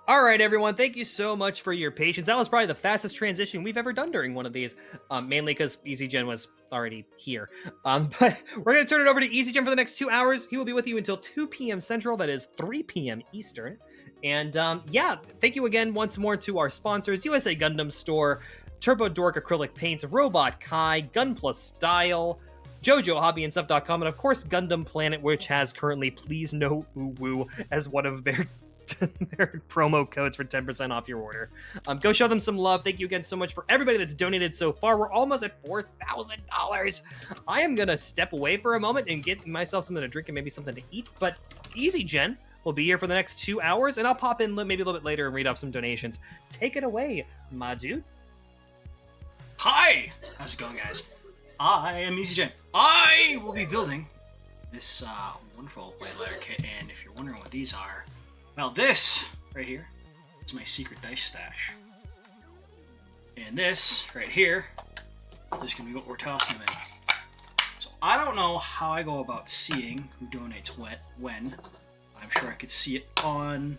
All right, everyone. Thank you so much for your patience. That was probably the fastest transition we've ever done during one of these, mainly because Ezegen was already here. But we're going to turn it over to Ezegen for the next 2 hours. He will be with you until 2 p.m. Central. That is 3 p.m. Eastern. And yeah, thank you again once more to our sponsors, USA Gundam Store, Turbo Dork Acrylic Paints, Robot Kai, Gun Plus Style, JoJoHobbyandStuff.com, and of course Gundam Planet, which has currently Please No Woo as one of their promo codes for 10% off your order. Go show them some love. Thank you again so much for everybody that's donated so far. We're almost at $4,000. I am gonna step away for a moment and get myself something to drink and maybe something to eat, but Ezegen will be here for the next 2 hours, and I'll pop in maybe a little bit later and read off some donations. Take it away, my dude. Hi! How's it going, guys? I am Ezegen. I will be building this wonderful Blade Layer kit, and if you're wondering what these are, well, this right here is my secret dice stash. And this right here is going to be what we're tossing them in. So I don't know how I go about seeing who donates when. I'm sure I could see it on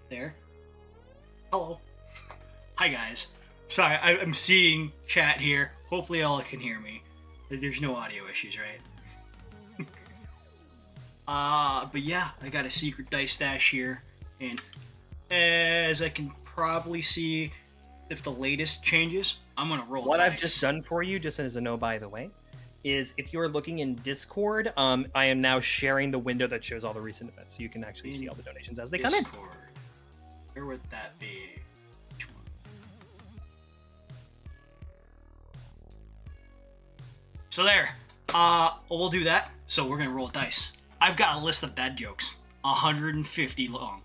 there. Hello. Hi, guys. Sorry, I'm seeing chat here. Hopefully all can hear me. There's no audio issues, right? But yeah, I got a secret dice stash here, and as I can probably see, if the latest changes, I'm gonna roll What dice. I've just done for you, just as a note, by the way, is if you're looking in Discord, I am now sharing the window that shows all the recent events, so you can actually see all the donations as they come in. Where would that be? So there. We'll do that. So we're gonna roll dice. I've got a list of dad jokes, 150 long.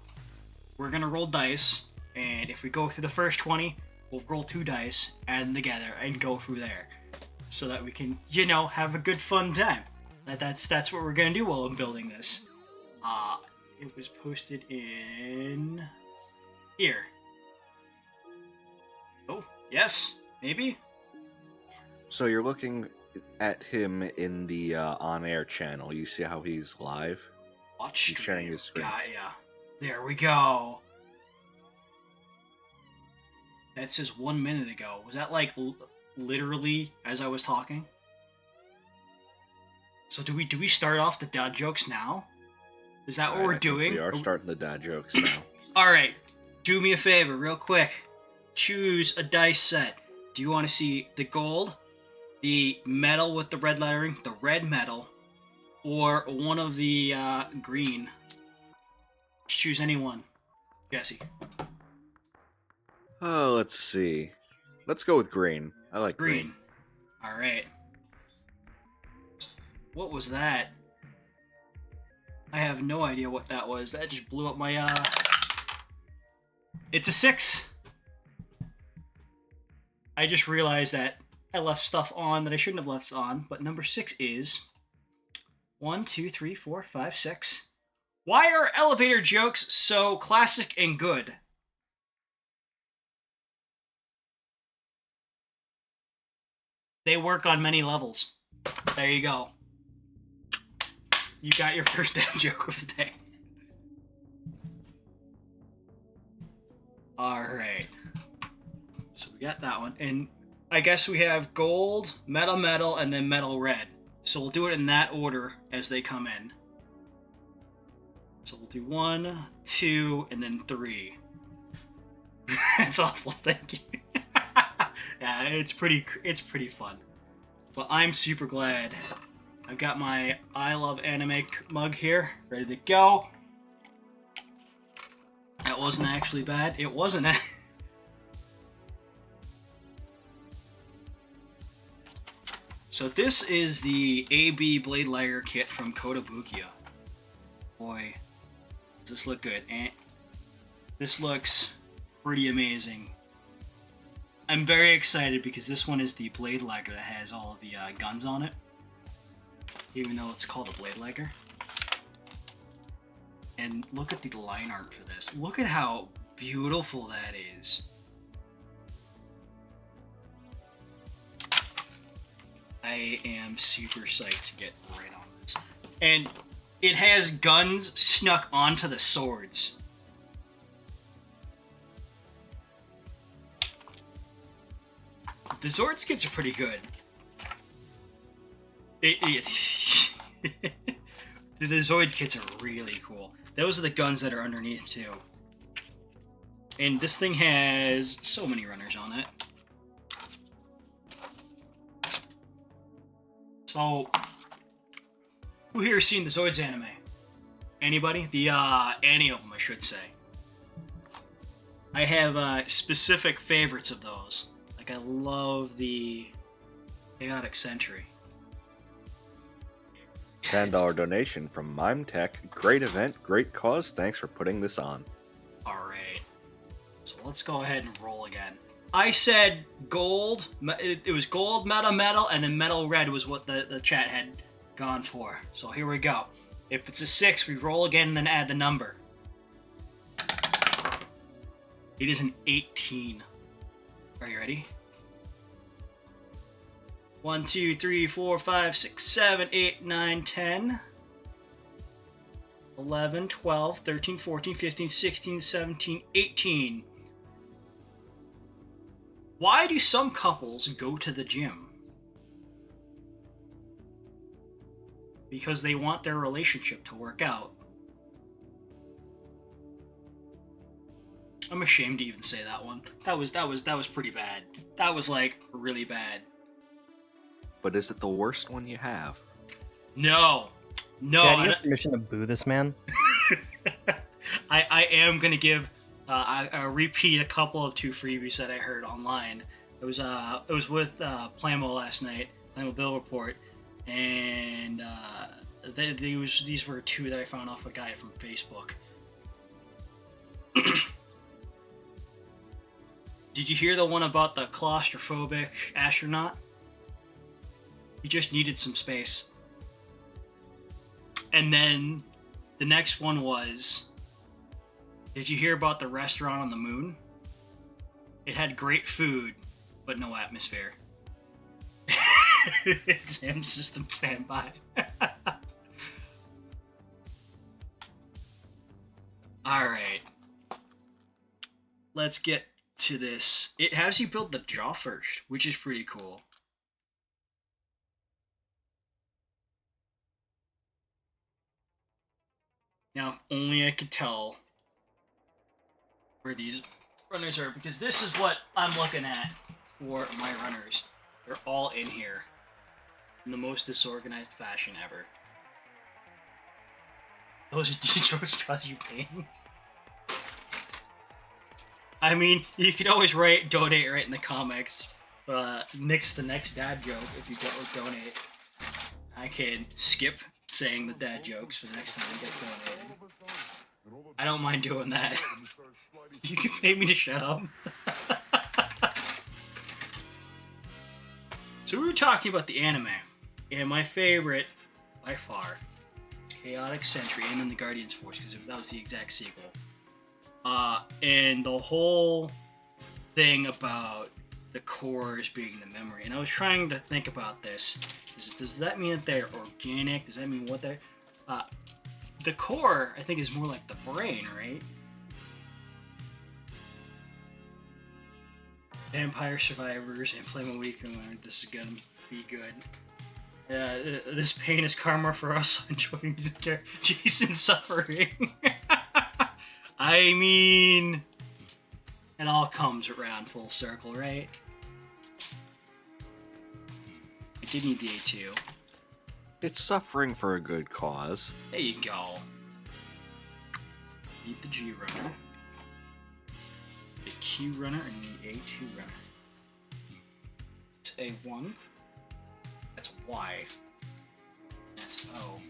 We're gonna roll dice, and if we go through the first 20, we'll roll 2 dice, add them together, and go through there, so that we can, you know, have a good fun time. That's what we're gonna do while I'm building this. It was posted in here. Oh, yes, maybe. So you're looking at him in the on-air channel. You see how he's live? Watch He's sharing his screen. Yeah. There we go. That says 1 minute ago. Was that like literally as I was talking? So do we start off the dad jokes now? Is that what we're doing? We are starting the dad jokes now. Alright. Do me a favor, real quick. Choose a dice set. Do you want to see the gold, the metal with the red lettering, the red metal, or one of the green? Choose any one. Jesse. Oh, let's see. Let's go with green. I like green. Alright. What was that? I have no idea what that was. That just blew up my, It's a 6. I just realized that I left stuff on that I shouldn't have left on, but number 6 is 1, 2, 3, 4, 5, 6. Why are elevator jokes so classic and good? They work on many levels. There you go. You got your first dad joke of the day. Alright. So we got that one. And I guess we have gold, metal, and then metal red. So we'll do it in that order as they come in. So we'll do 1, 2, and then 3. That's awful, thank you. Yeah, it's pretty fun. But I'm super glad. I've got my I Love Anime mug here, ready to go. That wasn't actually bad. It wasn't. So this is the AB Blade Layer kit from Kotobukiya. Boy, does this look good. And this looks pretty amazing. I'm very excited because this one is the Blade Lager that has all of the guns on it. Even though it's called a Blade Lager. And look at the line art for this. Look at how beautiful that is. I am super psyched to get right on this. And it has guns snuck onto the swords. the Zord kits are pretty good. The Zoid kits are really cool. Those are the guns that are underneath too. And this thing has so many runners on it. So, who here has seen the Zoids anime? Anybody? Any of them, I should say. I have specific favorites of those. Like, I love the Chaotic Sentry. $10 donation from Mime Tech. Great event, great cause. Thanks for putting this on. Alright. So let's go ahead and roll again. I said gold. It was gold, metal, and then metal red was what the chat had gone for. So here we go. If it's a 6, we roll again and then add the number. It is an 18. Are you ready? 1, 2, 3, 4, 5, 6, 7, 8, 9, 10, 11, 12, 13, 14, 15, 16, 17, 18. Why do some couples go to the gym? Because they want their relationship to work out. I'm ashamed to even say that one. That was pretty bad. That was like really bad. But is it the worst one you have? No. Chad, do you have permission to boo this man? I am gonna give I repeat a couple of 2 freebies that I heard online. It was with Plamo last night, Plamo Bill Report, and these were 2 that I found off a guy from Facebook. Did you hear the one about the claustrophobic astronaut? He just needed some space. And then the next one was, did you hear about the restaurant on the moon? It had great food, but no atmosphere. Exam system standby. Alright. Let's get to this. It has you build the jaw first, which is pretty cool. Now, if only I could tell where these runners are, because this is what I'm looking at for my runners. They're all in here in the most disorganized fashion ever. Those jokes cause you pain. I mean, you could always donate right in the comics. Nix the next dad joke if you go donate. I can skip saying the dad jokes for the next time it gets donated. I don't mind doing that. You can pay me to shut up. So we were talking about the anime, and my favorite, by far, Chaotic Sentry, and then the Guardian's Force, because that was the exact sequel. And the whole thing about the cores being the memory, and I was trying to think about this. Does that mean that they're organic? Does that mean what they're... the core, I think, is more like the brain, right? Vampire Survivors and Flame Week, this is gonna be good. This pain is karma for us enjoying Jason's suffering. I mean, it all comes around full circle, right? I did need the A2. It's suffering for a good cause. There you go. Need the G runner, the Q runner, and the A2 runner. It's A1. That's Y. That's O.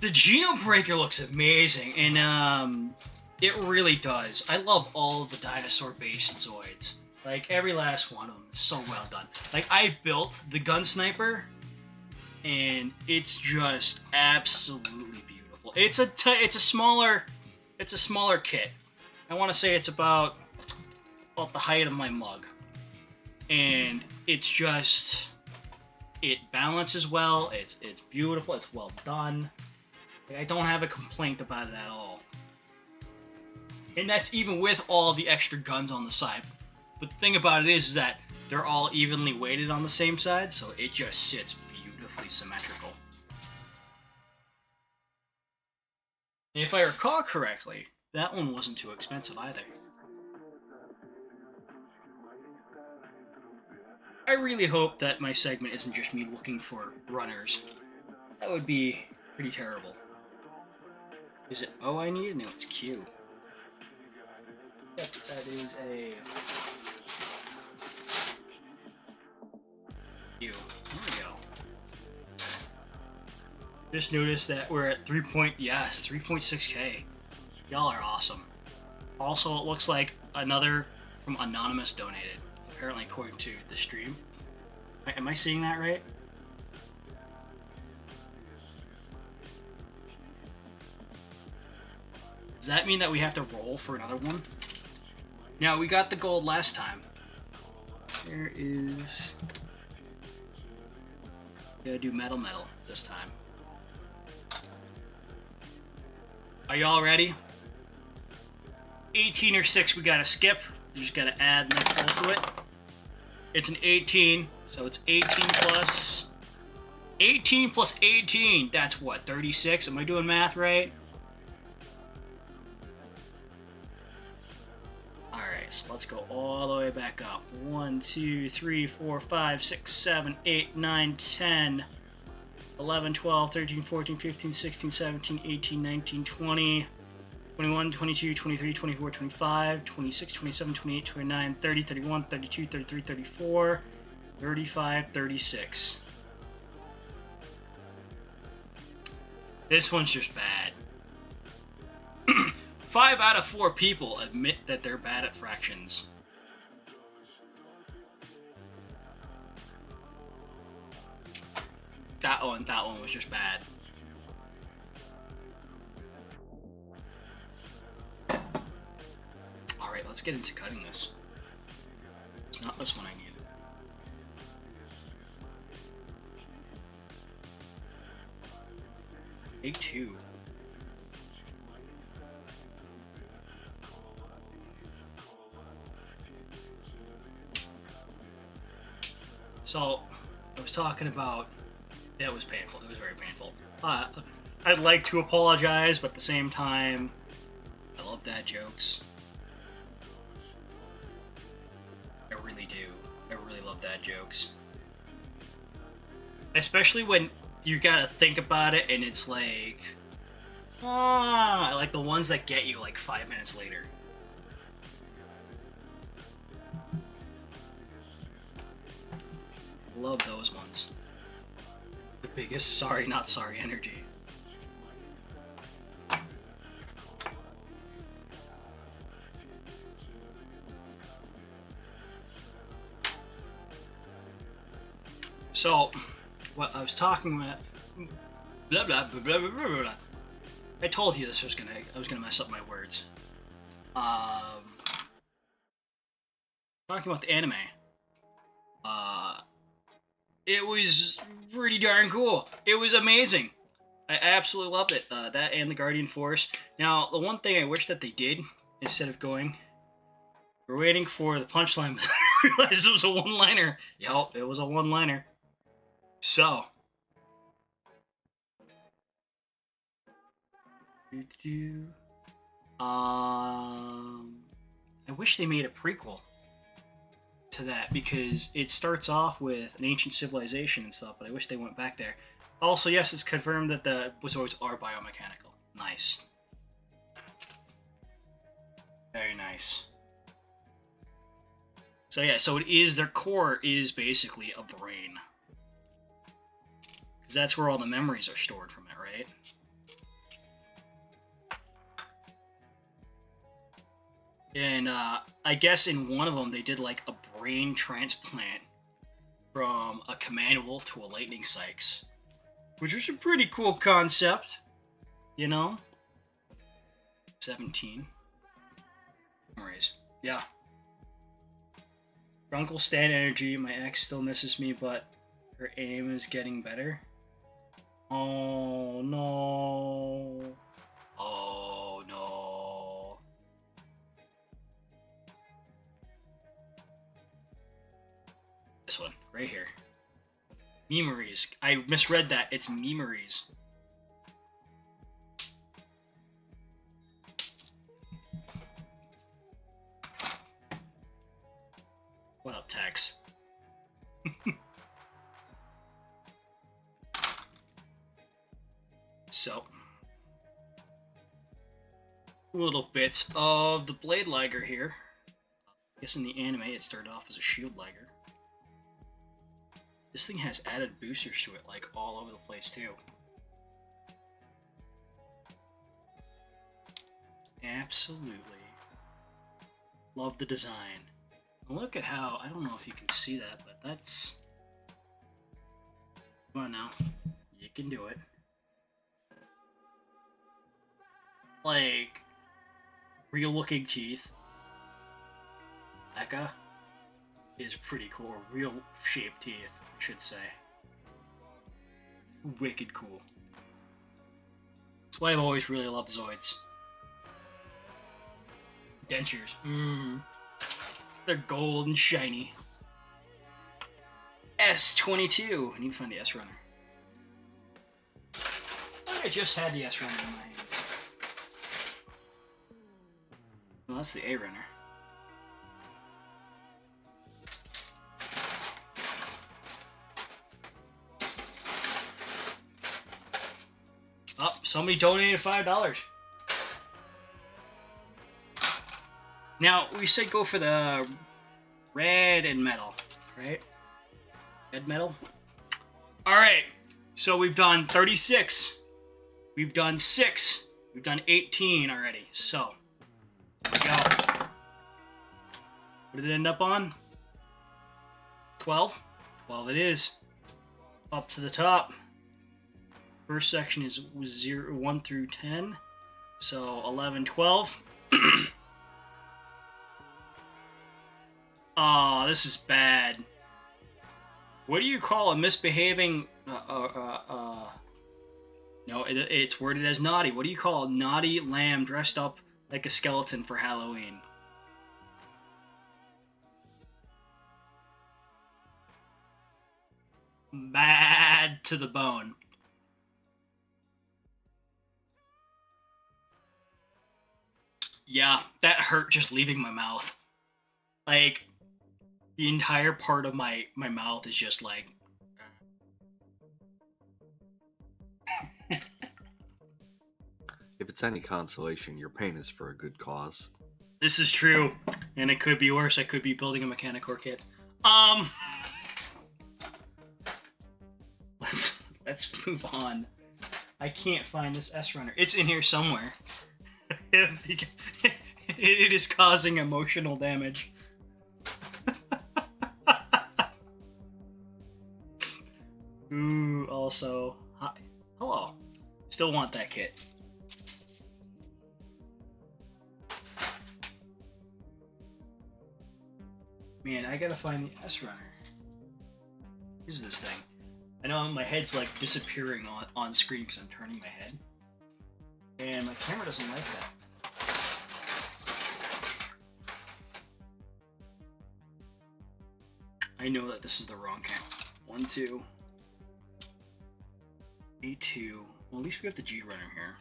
The Genobreaker looks amazing, and it really does. I love all of the dinosaur-based Zoids. Like, every last one of them is so well done. Like, I built the Gun Sniper, and it's just absolutely beautiful. It's a smaller kit. I want to say it's about the height of my mug, and it's just, it balances well. It's beautiful. It's well done. I don't have a complaint about it at all. And that's even with all the extra guns on the side. But the thing about it is that they're all evenly weighted on the same side, so it just sits beautifully symmetrical. And if I recall correctly, that one wasn't too expensive either. I really hope that my segment isn't just me looking for runners. That would be pretty terrible. Is it O I need? No, it's Q. Yep, that is a Q. There we go. Just noticed that we're at 3.6K. Y'all are awesome. Also, it looks like another from Anonymous donated. Apparently, according to the stream. Am I seeing that right? Does that mean that we have to roll for another one? Now, we got the gold last time. There is... Gotta do metal this time. Are y'all ready? 18 or 6 we gotta skip. We just gotta add next roll to it. It's an 18, so it's 18 plus 18. That's what, 36? Am I doing math right? Alright, so let's go all the way back up. 1, 2, 3, 4, 5, 6, 7, 8, 9, 10, 11, 12, 13, 14, 15, 16, 17, 18, 19, 20, 21, 22, 23, 24, 25, 26, 27, 28, 29, 30, 31, 32, 33, 34, 35, 36. This one's just bad. 5 out of 4 people admit that they're bad at fractions. That one was just bad. Alright, let's get into cutting this. It's not this one I need. Take 2. So, I was talking about... It was painful. It was very painful. I'd like to apologize, but at the same time, I love dad jokes. I really do. I really love dad jokes. Especially when you gotta think about it and it's like... I like the ones that get you like 5 minutes later. Love those ones. The biggest sorry not sorry energy. So, what I was talking about, blah blah blah blah blah blah blah. I told you this was I was gonna mess up my words. Talking about the anime. It was pretty darn cool. It was amazing. I absolutely loved it. That and the Guardian Force. Now, the one thing I wish that they did, instead of going, we're waiting for the punchline, but I realized it was a one-liner. Yup, it was a one-liner. So. I wish they made a prequel to that, because it starts off with an ancient civilization and stuff, but I wish they went back there. Also, yes, it's confirmed that the Wizards are biomechanical. Nice. Very nice. So yeah, so it is, their core is basically a brain. Because that's where all the memories are stored from it, right? And I guess in one of them they did like a brain transplant from a command wolf to a lightning sykes, which was a pretty cool concept, you know? 17. Memories. Yeah. Grunkle stand energy. My ex still misses me, but her aim is getting better. Oh no. Oh no. right here. Memories. I misread that. It's memories. What up, Tex? So, little bits of the blade Liger here. I guess in the anime it started off as a shield Liger. This thing has added boosters to it, like all over the place too. Absolutely. Love the design. Look at how, I don't know if you can see that, but that's... Come on now. You can do it. Like, real looking teeth. Eka is pretty cool. Real shaped teeth, I should say. Wicked cool. That's why I've always really loved Zoids. Dentures. They're gold and shiny. S22. I need to find the S runner. I think I just had the S runner in my hands. Well, that's the A runner. Oh, somebody donated $5. Now, we said go for the red and metal, right? Red metal? Alright, so we've done 36. We've done 6. We've done 18 already, so... Here we go. What did it end up on? 12? 12 it is. Up to the top. First section is 1 through 10. So 11, 12. Oh, this is bad. What do you call a misbehaving... No, it's worded as naughty. What do you call a naughty lamb dressed up like a skeleton for Halloween? Bad to the bone. Yeah, that hurt just leaving my mouth. Like, the entire part of my mouth is just like... If it's any consolation, your pain is for a good cause. This is true, and it could be worse. I could be building a Mechanicore kit. Let's move on. I can't find this S runner. It's in here somewhere. It is causing emotional damage. Ooh, also, hi. Hello. Still want that kit. Man, I gotta find the S runner. What is this thing? I know my head's like disappearing on screen because I'm turning my head. And my camera doesn't like that. I know that this is the wrong camera. 1, 2. A2. Well, at least we have the G runner here.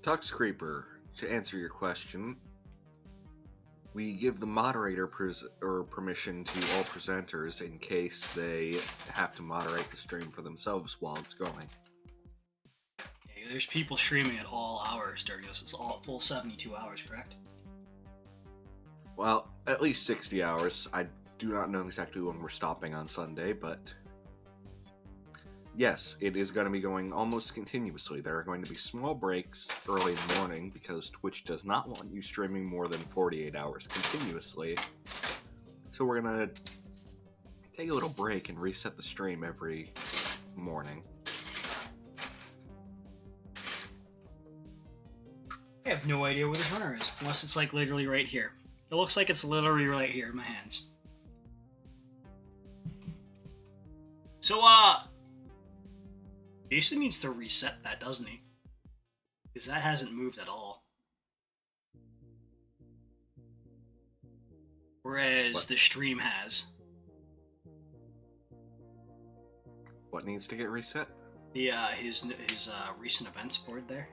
Tux Creeper, to answer your question, we give the moderator permission to all presenters in case they have to moderate the stream for themselves while it's going. Yeah, there's people streaming at all hours during this. It's all full 72 hours, correct? Well, at least 60 hours. I do not know exactly when we're stopping on Sunday, but yes, it is going to be going almost continuously. There are going to be small breaks early in the morning because Twitch does not want you streaming more than 48 hours continuously. So we're going to take a little break and reset the stream every morning. I have no idea where this runner is, unless it's like literally right here. It looks like it's literally right here in my hands. So, Jason needs to reset that, doesn't he? Because that hasn't moved at all. whereas What? the stream has. What needs to get reset? The his recent events board there.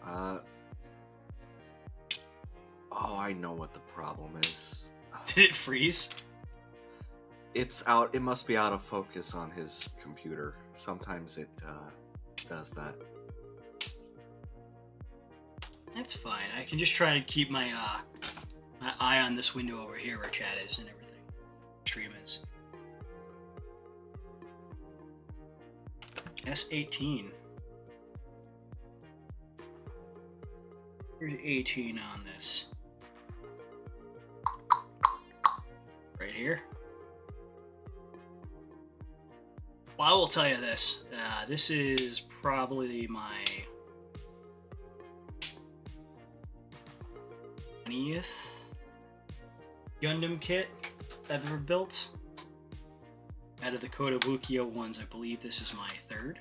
Oh, I know what the problem is. Did it freeze? It's out. It must be out of focus on his computer. Sometimes it does that. That's fine. I can just try to keep my my eye on this window over here where chat is and everything. Stream is. S18. Here's 18 on this. Right here. Well, I will tell you this. This is probably my 20th Gundam kit I've ever built. Out of the Kotobukiya ones, I believe this is my 3rd.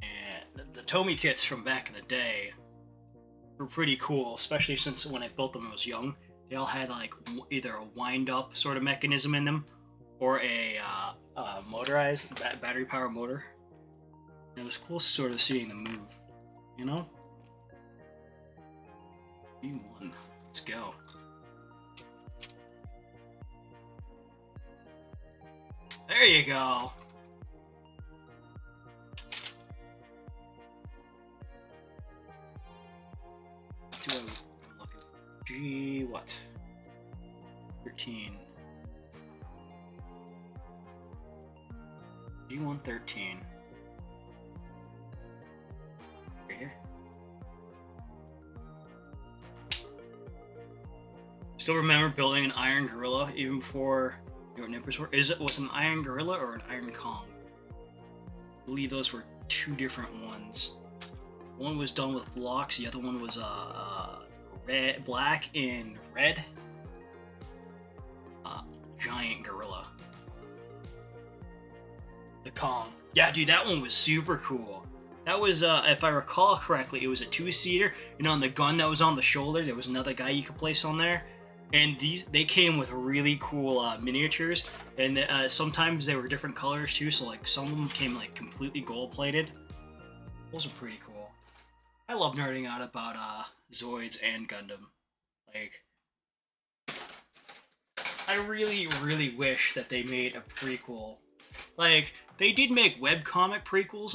And the Tomy kits from back in the day were pretty cool, especially since when I built them I was young. They all had like either a wind-up sort of mechanism in them, or a motorized battery power motor. And it was cool sort of seeing them move, you know? B1, let's go. There you go. I'm looking. G what? 13. G113. Right here. Still remember building an Iron Gorilla even before you know what Nippers were? Was it an Iron Gorilla or an Iron Kong? I believe those were 2 different ones. One was done with blocks, the other one was red, black and red. Giant gorilla. The Kong. Yeah, dude, that one was super cool. That was, if I recall correctly, it was a 2-seater, and on the gun that was on the shoulder, there was another guy you could place on there. And they came with really cool miniatures, and sometimes they were different colors too. So like some of them came like completely gold-plated. Those are pretty cool. I love nerding out about Zoids and Gundam. Like, I really, really wish that they made a prequel. Like, they did make webcomic prequels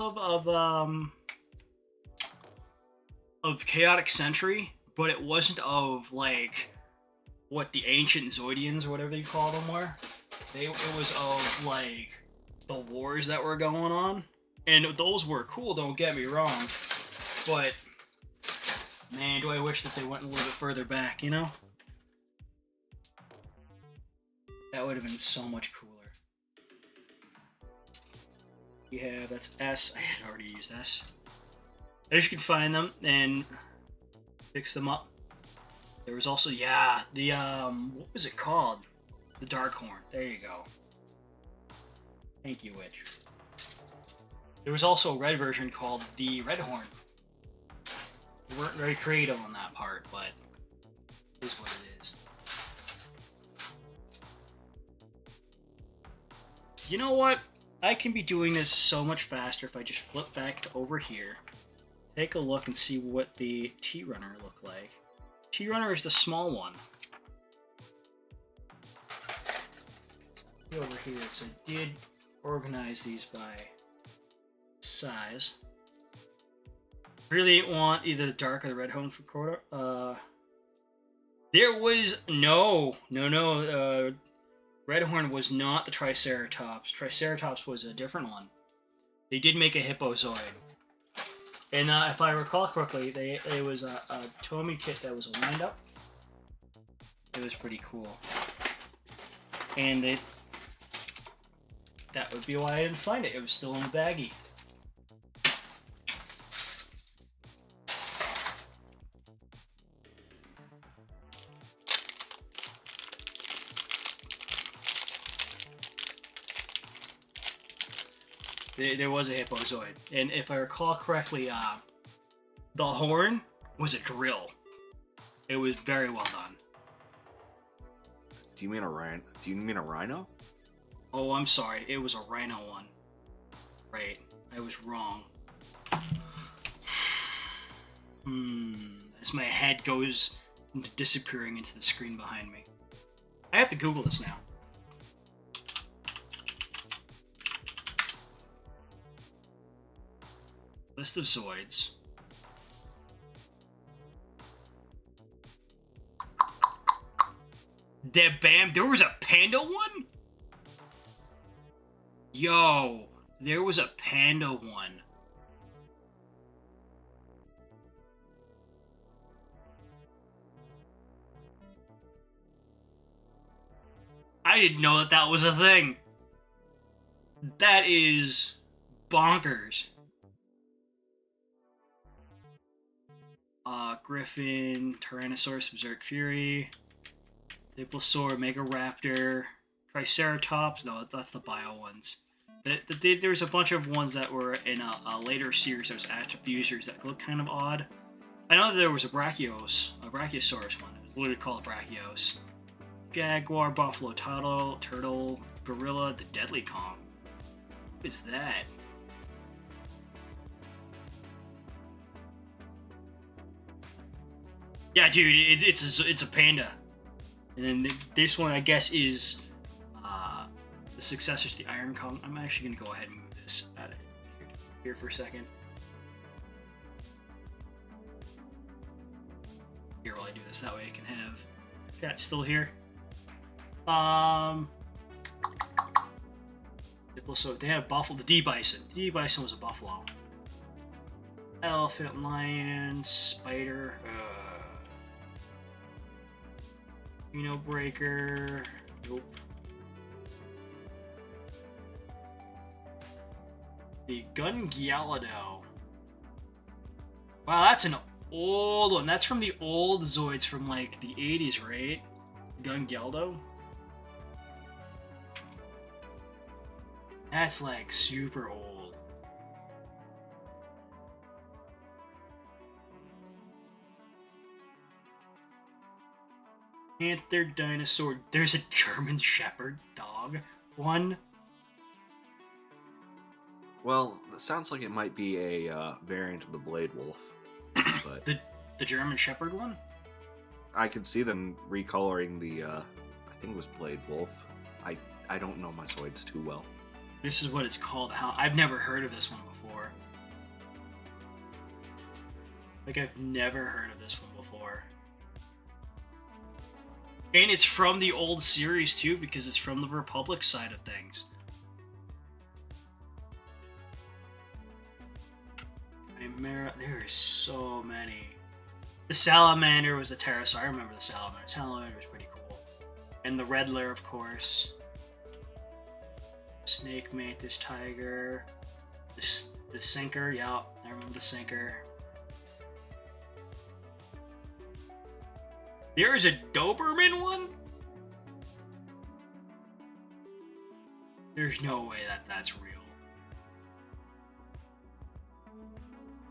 of Chaotic Century, but it wasn't of like what the ancient Zoidians or whatever you call them were. It was of like the wars that were going on, and those were cool. Don't get me wrong, but man, do I wish that they went a little bit further back. You know, that would have been so much cooler. We have that's S. I had already used S. I just can find them and fix them up. There was also, yeah, the, what was it called? The Dark Horn. There you go. Thank you, Witch. There was also a red version called the Red Horn. We weren't very creative on that part, but it is what it is. You know what? I can be doing this so much faster if I just flip back to over here. Take a look and see what the T-Runner looked like. T-Runner is the small one. Over here, because I did organize these by size. Really want either the dark or the red hone for Koda. There was no. Red Horn was not the Triceratops. Triceratops was a different one. They did make a Hippozoid. And if I recall correctly, it was a Tomy kit that was a wind-up. It was pretty cool. And that would be why I didn't find it. It was still in the baggie. There was a Hippozoid, and if I recall correctly, the horn was a drill. It was very well done. Do you mean a rhino? Do you mean a rhino? Oh, I'm sorry. It was a rhino one. Right. I was wrong. As my head goes into disappearing into the screen behind me. I have to Google this now. List of Zoids. There was a panda one? Yo, there was a panda one. I didn't know that that was a thing. That is bonkers. Griffin, Tyrannosaurus, Berserk Fury, Diplosaur, Megaraptor, Triceratops. No, that's the bio ones. There's a bunch of ones that were in a later series that was Attribusers that look kind of odd. I know that there was a Brachiosaurus one. It was literally called a Brachios. Jaguar, Buffalo, Turtle, Gorilla, the Deadly Kong. What is that? Yeah, dude, it's a panda. And then this one, I guess, is the successor to the Iron Kong. I'm actually gonna go ahead and move this out of here for a second. Here, while I do this, that way I can have chat still here. So they had a buffalo, the D Bison. The D Bison was a buffalo. Elephant, lion, spider. Breaker. Nope. The Gungyalado. Wow, that's an old one. That's from the old Zoids from like the 80s, right? Gungyaldo. That's like super old. Panther, dinosaur. There's a German Shepherd dog one. Well, it sounds like it might be a variant of the Blade Wolf. But the German Shepherd one? I could see them recoloring the, I think it was Blade Wolf. I don't know my Zoids too well. This is what it's called. I've never heard of this one before. Like, I've never heard of this one before. And it's from the old series, too, because it's from the Republic side of things. Chimera, there's so many. The Salamander was the Pterosaur. I remember the Salamander. Salamander was pretty cool. And the Redler, of course. Snake, Mantis, Tiger. The Sinker, yeah, I remember the Sinker. There is a Doberman one? There's no way that that's real.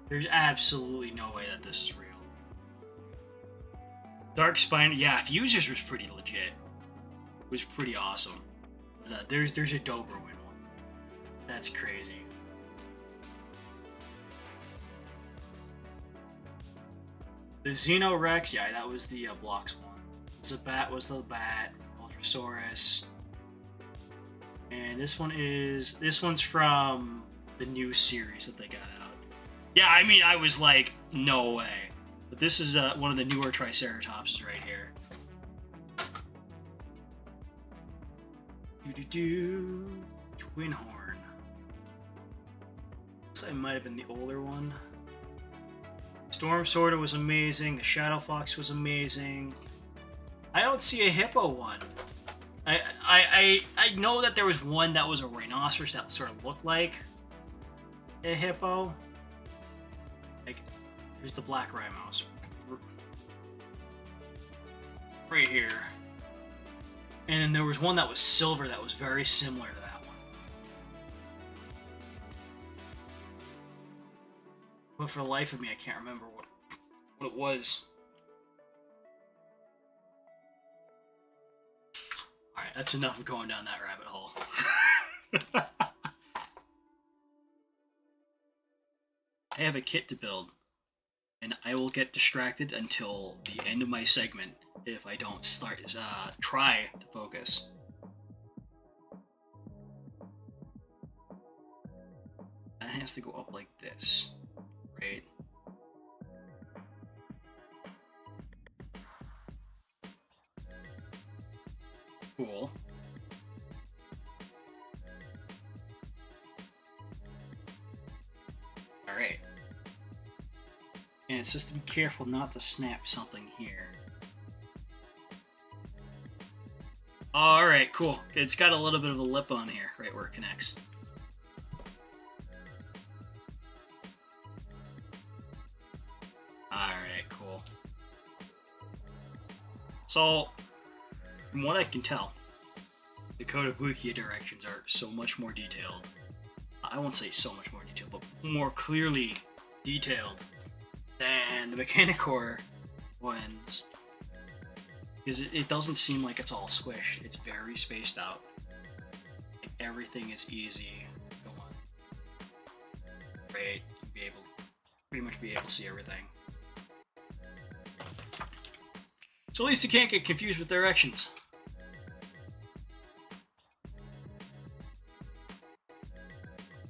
There's absolutely no way that this is real. Dark Spine, yeah, Fusers was pretty legit. It was pretty awesome. But there's a Doberman one. That's crazy. The Xenorex, yeah, that was the Blocks one. Zabat was the Bat, Ultrasaurus. And this one's from the new series that they got out. Yeah, I mean, I was like, no way. But this is one of the newer Triceratopses right here. Twin Horn. Looks like it might have been the older one. Storm Sorter was amazing. The Shadow Fox was amazing. I don't see a hippo one. I know that there was one that was a rhinoceros that sort of looked like a hippo. Like, here's the black rhinos. Right here. And then there was one that was silver that was very similar to that one. But for the life of me, I can't remember what it was. that's enough of going down that rabbit hole. I have a kit to build, and I will get distracted until the end of my segment if I don't try to focus. That has to go up like this, right? Cool. Alright. And it's just to be careful not to snap something here. Alright, cool. It's got a little bit of a lip on here, right where it connects. Alright, cool. So, from what I can tell, the Kotobukiya directions are so much more detailed. I won't say so much more detailed, but more clearly detailed than the Mechanicore ones. Because it doesn't seem like it's all squished. It's very spaced out. Like everything is easy. Go on. Right? You'll pretty much be able to see everything. So at least you can't get confused with directions.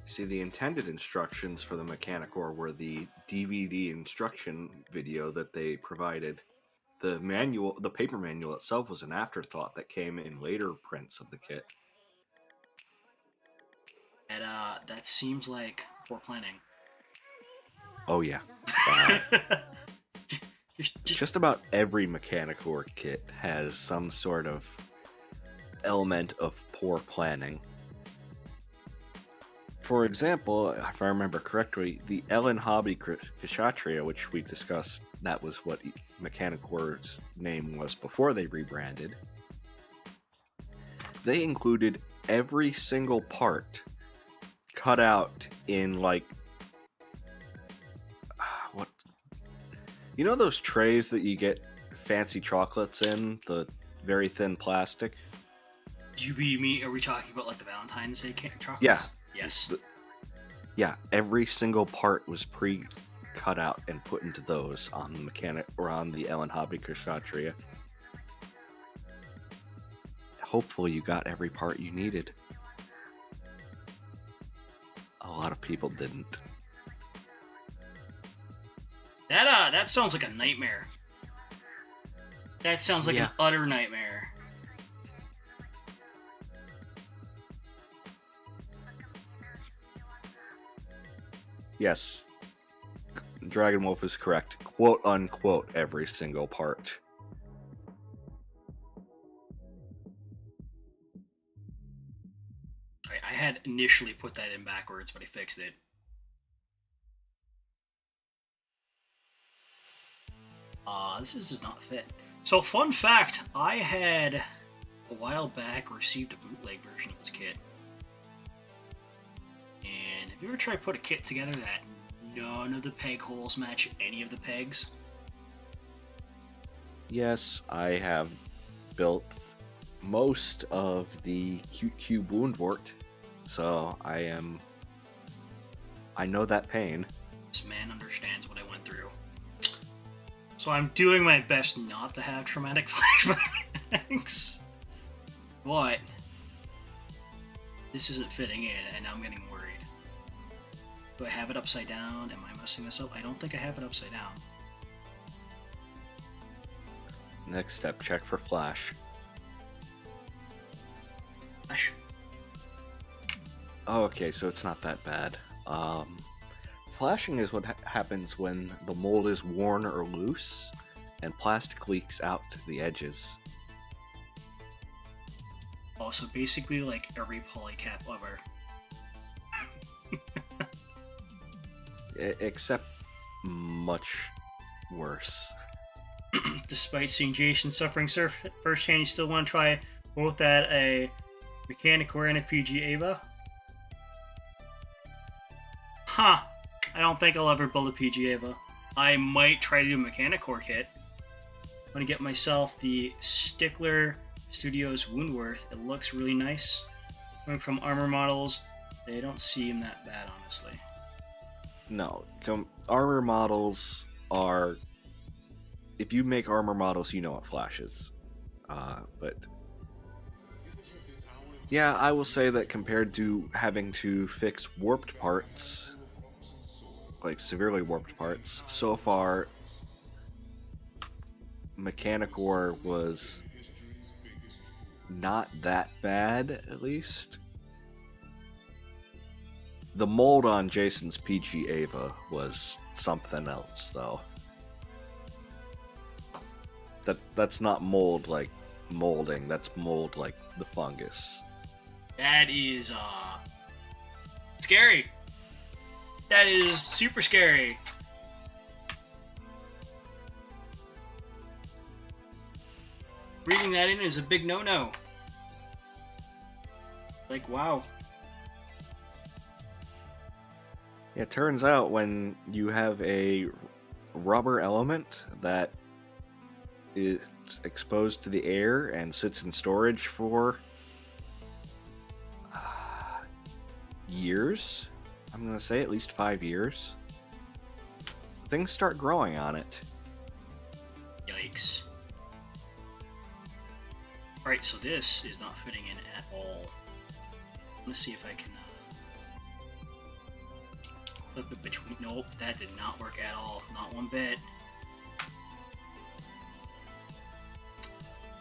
See, the intended instructions for the Mechanicore were the DVD instruction video that they provided. The manual, the paper manual itself, was an afterthought that came in later prints of the kit. And that seems like poor planning. Oh yeah. Just about every Mechanicore kit has some sort of element of poor planning. For example, if I remember correctly, the Ellen Hobby Kshatriya, which we discussed, that was what Mechanicore's name was before they rebranded. They included every single part cut out in, like, what? You know those trays that you get fancy chocolates in, the very thin plastic? Are we talking about like the Valentine's Day chocolates? Yeah. Yes. Yeah, every single part was pre-cut out and put into those on the Ellen Hobby Kshatriya. Hopefully you got every part you needed. A lot of people didn't. That sounds like a nightmare. That sounds like an utter nightmare. Yes, Dragon Wolf is correct. Quote unquote, every single part. I had initially put that in backwards, but I fixed it. This does not fit. So, fun fact, I had, a while back, received a bootleg version of this kit. And have you ever tried to put a kit together that none of the peg holes match any of the pegs? Yes, I have built most of the Cube Woundwort, so I know that pain. This man understands what I went through. So I'm doing my best not to have traumatic flashbacks. But this isn't fitting in, and I'm getting worried. Do I have it upside down? Am I messing this up? I don't think I have it upside down. Next step, check for flash. Flash? Oh, okay, so it's not that bad. Flashing is what happens when the mold is worn or loose, and plastic leaks out to the edges. Oh, so basically like every polycap ever. Except much worse. Despite seeing Jason suffering firsthand, you still want to try both at a Mechanicore and a PG Ava? Huh. I don't think I'll ever build a PG Ava. I might try to do a Mechanicore kit. I'm going to get myself the Stickler Studios Woundworth. It looks really nice. Coming from armor models, they don't seem that bad, honestly. No, armor models are. If you make armor models, you know it flashes. But yeah, I will say that compared to having to fix warped parts, like severely warped parts, so far, Mechanicore was not that bad, at least. The mold on Jason's PG Ava was something else, though. That's not mold like molding, that's mold like the fungus. That is, scary. That is super scary. Reading that in is a big no-no. Like, wow. Yeah, it turns out when you have a rubber element that is exposed to the air and sits in storage for years, I'm going to say at least 5 years, things start growing on it. Yikes. Alright, so this is not fitting in at all. Let's see if I can clip it between. Nope, that did not work at all. Not one bit.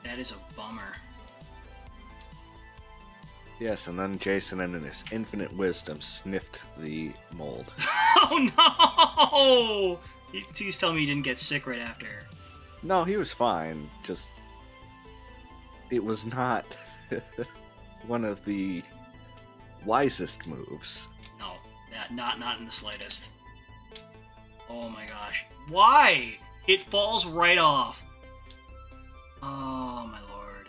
That is a bummer. Yes, and then Jason, in his infinite wisdom, sniffed the mold. Oh no! Please tell me you didn't get sick right after. No, he was fine. Just, it was not one of the wisest moves. No, not in the slightest. Oh my gosh. Why? It falls right off. Oh my lord.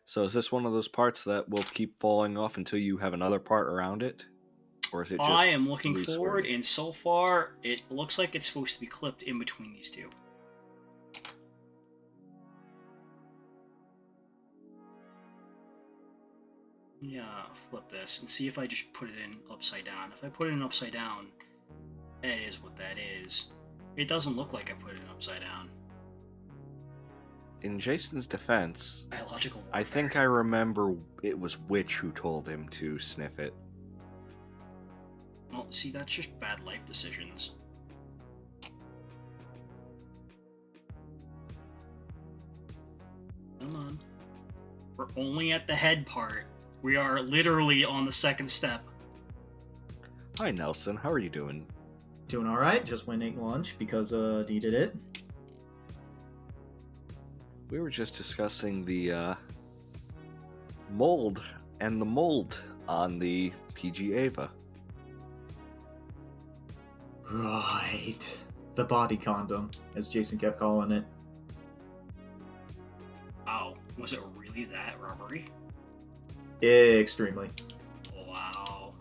So is this one of those parts that will keep falling off until you have another part around it? Or is it just I am looking loose forward, where- and so far, it looks like it's supposed to be clipped in between these two. Yeah, flip this and see if I just put it in upside down. If I put it in upside down, that is what that is. It doesn't look like I put it in upside down. In Jason's defense, Biological warfare. I think I remember it was Witch who told him to sniff it. Well, see, that's just bad life decisions. Come on. We're only at the head part. We are literally on the second step. Hi Nelson, how are you doing? Doing alright, just went and ate lunch because needed it. We were just discussing the mold and the mold on the PG Ava. Right. The body condom, as Jason kept calling it. Wow, was it really that rubbery? Extremely. Wow.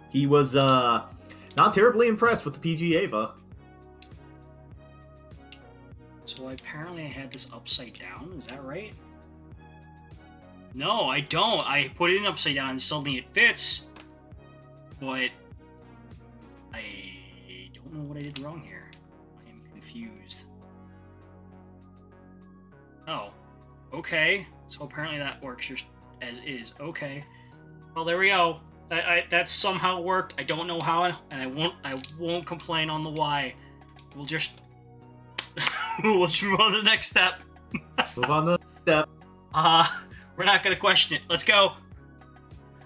He was not terribly impressed with the PG Ava. So apparently I had this upside down, is that right? No, I don't. I put it in upside down and suddenly it fits. But I don't know what I did wrong here. I am confused. Oh, okay. So apparently that works just as is. Okay. Well, there we go. That somehow worked. I don't know how, and I won't complain on the why. We'll just we'll just move on to the next step. Move on to the step. We're not gonna question it. Let's go.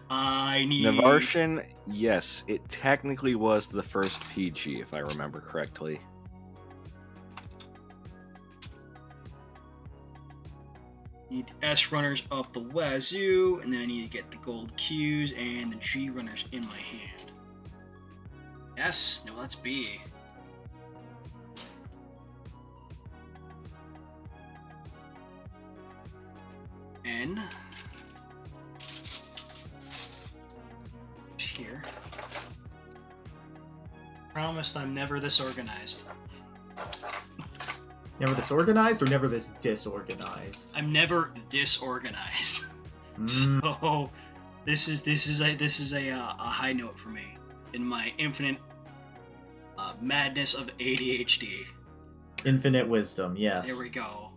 I need Navartian, yes, it technically was the first PG, if I remember correctly. Need the S runners up the wazoo, and then I need to get the gold Qs and the G runners in my hand. S? No, that's B. N. Here. Promised I'm never this organized. Never this organized or never this disorganized? I'm never disorganized. Mm. So this is a high note for me in my infinite madness of ADHD. Infinite wisdom, yes. There we go.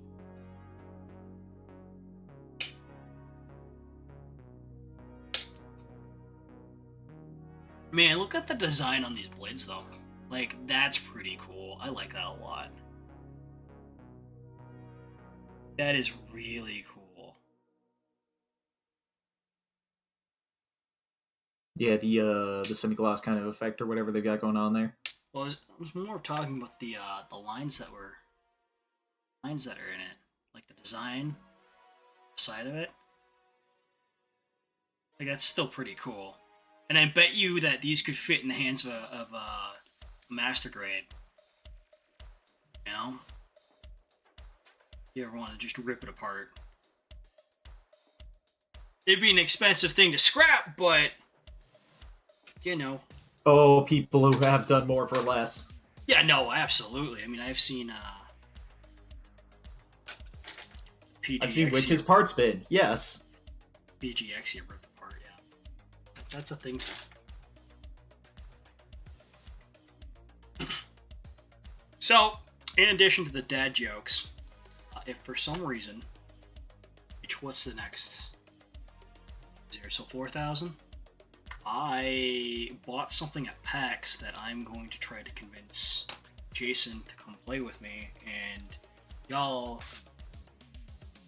Man, look at the design on these blades, though. Like, that's pretty cool. I like that a lot. That is really cool. Yeah, the semi-gloss kind of effect or whatever they got going on there. Well, I was more talking about the lines that are in it, like the design side of it. Like, that's still pretty cool. And I bet you that these could fit in the hands of a master grade. You know? You ever want to just rip it apart. It'd be an expensive thing to scrap, but, you know. Oh, people who have done more for less. Yeah, no, absolutely. I mean, I've seen, PGX I've seen Witch's parts bin, yes. PGX here ripped apart, yeah. That's a thing. So, in addition to the dad jokes, if for some reason, what's the next? Zero, so 4,000? I bought something at PAX that I'm going to try to convince Jason to come play with me, and y'all,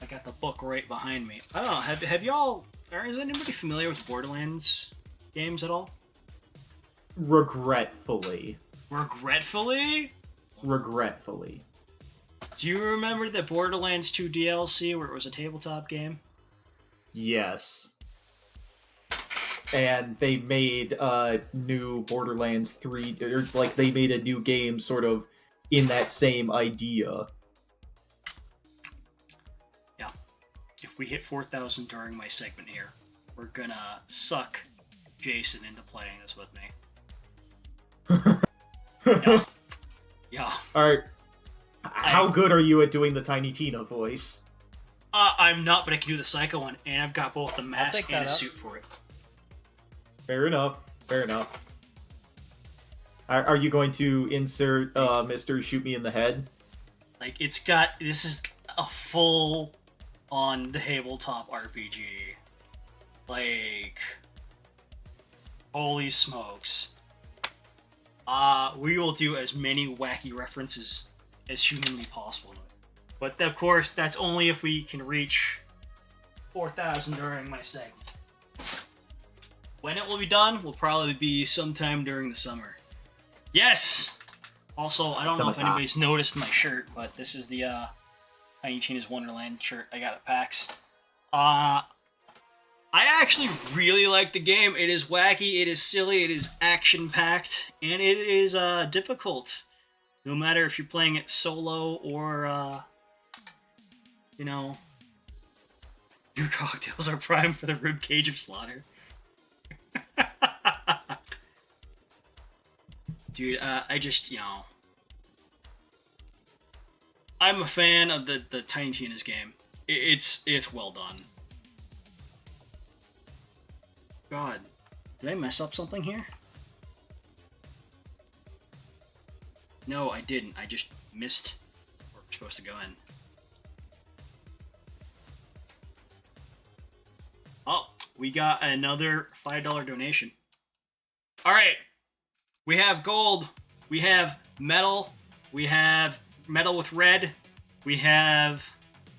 I got the book right behind me. I don't know, have y'all, or is anybody familiar with Borderlands games at all? Regretfully. Regretfully? Regretfully. Do you remember the Borderlands 2 DLC where it was a tabletop game? Yes. And they made new Borderlands 3, or like they made a new game sort of in that same idea. Yeah. If we hit 4,000 during my segment here, we're gonna suck Jason into playing this with me. Yeah. Yeah. Alright. How good are you at doing the Tiny Tina voice? I'm not, but I can do the Psycho one, and I've got both the mask and a suit for it. Fair enough. Fair enough. Are you going to insert Mr. Shoot Me in the Head? Like, it's got... This is a full-on tabletop RPG. Like... Holy smokes. We will do as many wacky references as humanly possible. But, of course, that's only if we can reach 4,000 during my segment. When it will be done will probably be sometime during the summer. Yes! Also, I don't know if anybody's noticed my shirt, but this is the Tiny Tina's Wonderland shirt I got at PAX. I actually really like the game. It is wacky, it is silly, it is action-packed, and it is difficult. No matter if you're playing it solo or, you know, your cocktails are primed for the ribcage of slaughter. Dude, I just, you know, I'm a fan of the Tiny Tina's game. It's well done. God, did I mess up something here? No, I didn't. I just missed where we're supposed to go in. Oh, we got another $5 donation. Alright. We have gold. We have metal. We have metal with red. We have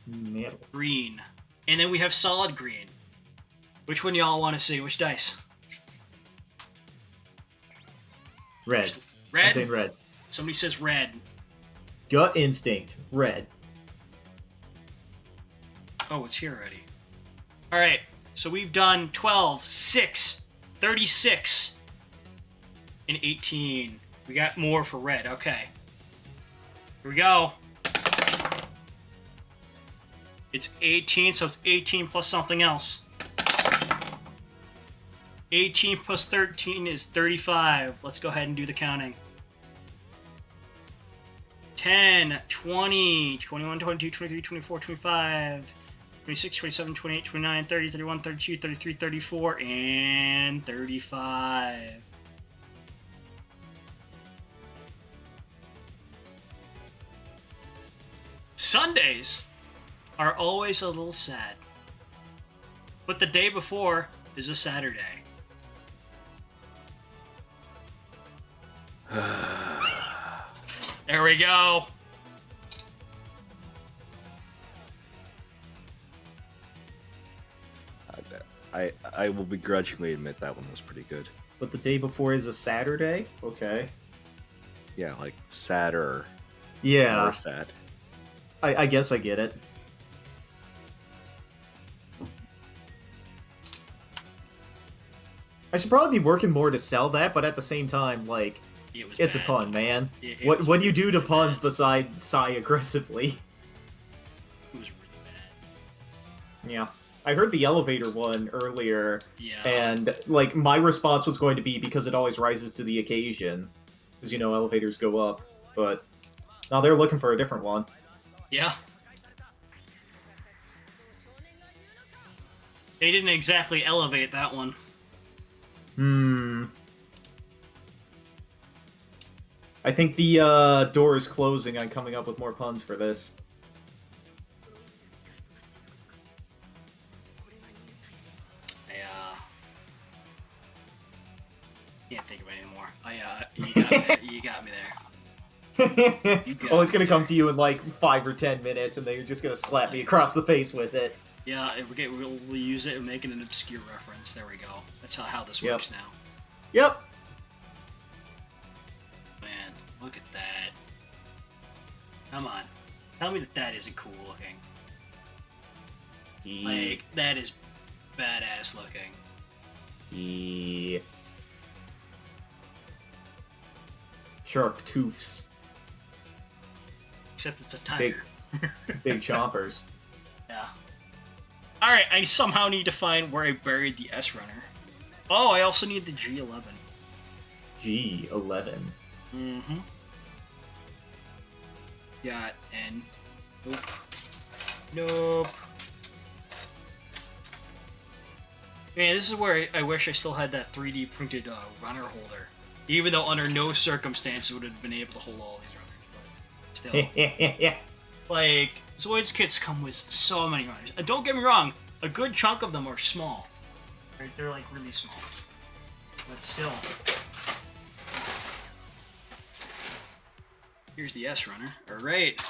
Metal. green. And then we have solid green. Which one y'all want to see? Which dice? Red. Red? I'm saying red. Somebody says red. Gut instinct. Red. Oh, it's here already. Alright, so we've done 12, 6, 36, and 18. We got more for red. Okay. Here we go. It's 18, so it's 18 plus something else. 18 plus 13 is 35. Let's go ahead and do the counting. 10, 20, 21, 22, 23, 24, 25, 26, 27, 28, 29, 30, 31, 32, 33, 34, and 35. Sundays are always a little sad. But the day before is a Saturday. There we go. I will begrudgingly admit that one was pretty good. But the day before is a Saturday? Okay. Yeah, like sadder. Yeah. More sad. I guess I get it. I should probably be working more to sell that, but at the same time, like, it's bad. a pun, man. It What do you do to really puns bad. besides sigh aggressively? It was really bad. Yeah. I heard the elevator one earlier, Yeah. and, like, my response was going to be because it always rises to the occasion. Because, you know, elevators go up. But now they're looking for a different one. Yeah. They didn't exactly elevate that one. I think the door is closing on coming up with more puns for this. Can't think of it anymore. You got me there. You got Oh, it's me gonna come there. to you in like 5 or 10 minutes, and then you're just gonna slap me across the face with it. Yeah, we'll use it and make it an obscure reference. There we go. That's how this Yep. works now. Yep. Man, look at that. Come on. Tell me that isn't cool looking. Like, that is badass looking. Yeah. Shark toofs. Except it's a tiger. Big chompers. Yeah. Alright, I somehow need to find where I buried the S runner. Oh, I also need the G11. G11. Mm-hmm. Got N. Nope. Nope. Man, this is where I wish I still had that 3D printed runner holder. Even though under no circumstances would have been able to hold all these runners. But still. Like, Zoids kits come with so many runners. And don't get me wrong, a good chunk of them are small. They're like really small. But still. Here's the S runner. Alright.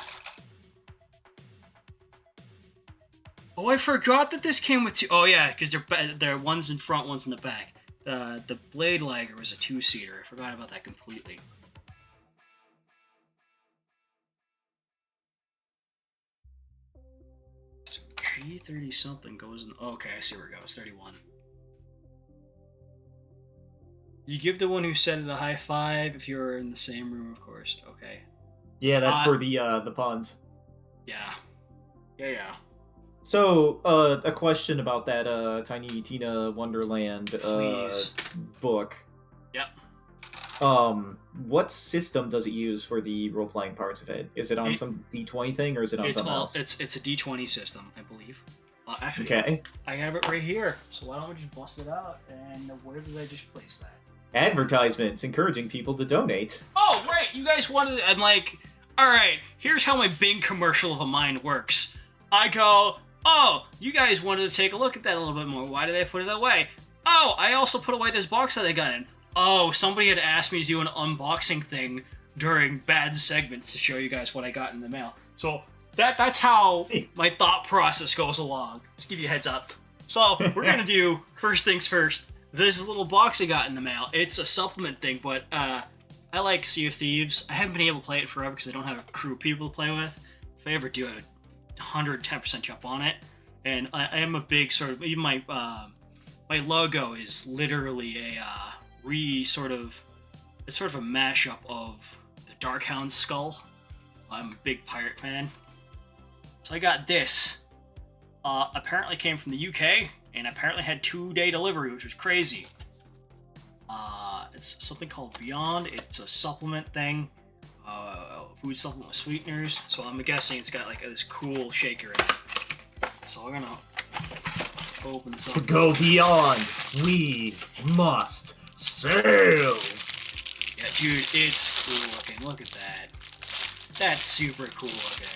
Oh, I forgot that this came with two. Oh yeah, because they're one's in front, one's in the back. The Blade Liger was a two-seater. I forgot about that completely. So G30 something goes in. Oh, okay, I see where it goes. 31. You give the one who said it a high five if you're in the same room, of course. Okay. Yeah, that's for the puns. Yeah. Yeah. So, a question about that Tiny Tina Wonderland Please. book. Yep. What system does it use for the role-playing parts of it? Is it on some D20 thing, or is it on something else? It's a D20 system, I believe. Actually, Okay. I have it right here. So why don't we just bust it out? And where did I just place that? Advertisements encouraging people to donate. Oh, right. You guys wanted... I'm like, all right, here's how my big commercial of a mind works. I go, oh, you guys wanted to take a look at that a little bit more. Why did I put it away? Oh, I also put away this box that I got in. Oh, somebody had asked me to do an unboxing thing during bad segments to show you guys what I got in the mail. So that's how my thought process goes along. Just give you a heads up. So we're going to do, first things first, this little box I got in the mail. It's a supplement thing, but I like Sea of Thieves. I haven't been able to play it forever because I don't have a crew of people to play with. If I ever do, I would 110% jump on it. And I am a big sort of, even my my logo is literally it's sort of a mashup of the Darkhound skull. I'm a big pirate fan. So I got this. Apparently came from the UK, and apparently had 2-day delivery, which was crazy. It's something called Beyond. It's a supplement thing. food supplement with sweeteners. So I'm guessing it's got like this cool shaker in it. So we're gonna open this To up. go beyond, we must sail. Yeah, dude, it's cool looking. Look at that. That's super cool looking.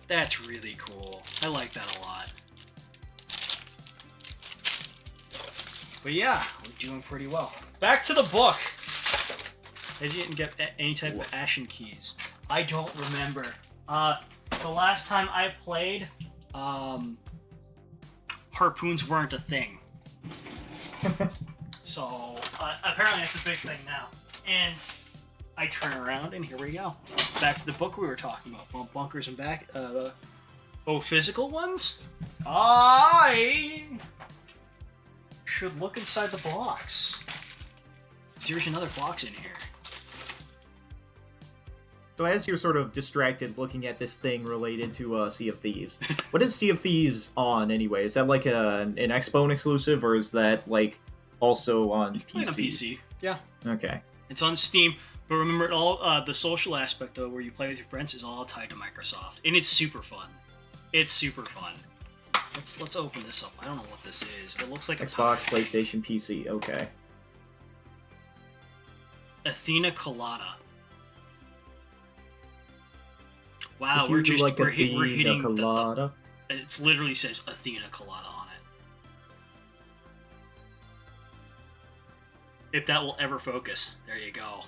That's really cool. I like that a lot. But yeah, we're doing pretty well. Back to the book. I didn't get any type of ashen keys. I don't remember. The last time I played, harpoons weren't a thing. So apparently it's a big thing now. And I turn around and here we go. Back to the book we were talking about. Bunkers and back. Physical ones? I should look inside the box. There's another box in here. So as you're sort of distracted looking at this thing related to Sea of Thieves, what is Sea of Thieves on anyway? Is that like an Xbone exclusive, or is that like also on You can PC? play it on PC. Yeah. Okay. It's on Steam, but remember all the social aspect though, where you play with your friends, is all tied to Microsoft, and it's super fun. It's super fun. Let's open this up. I don't know what this is. It looks like a Xbox, PlayStation, PC. Okay. Athena Colada. Wow, If we're you just like we're Athena hitting Colada. it literally says Athena Colada on it. If that will ever focus, there you go.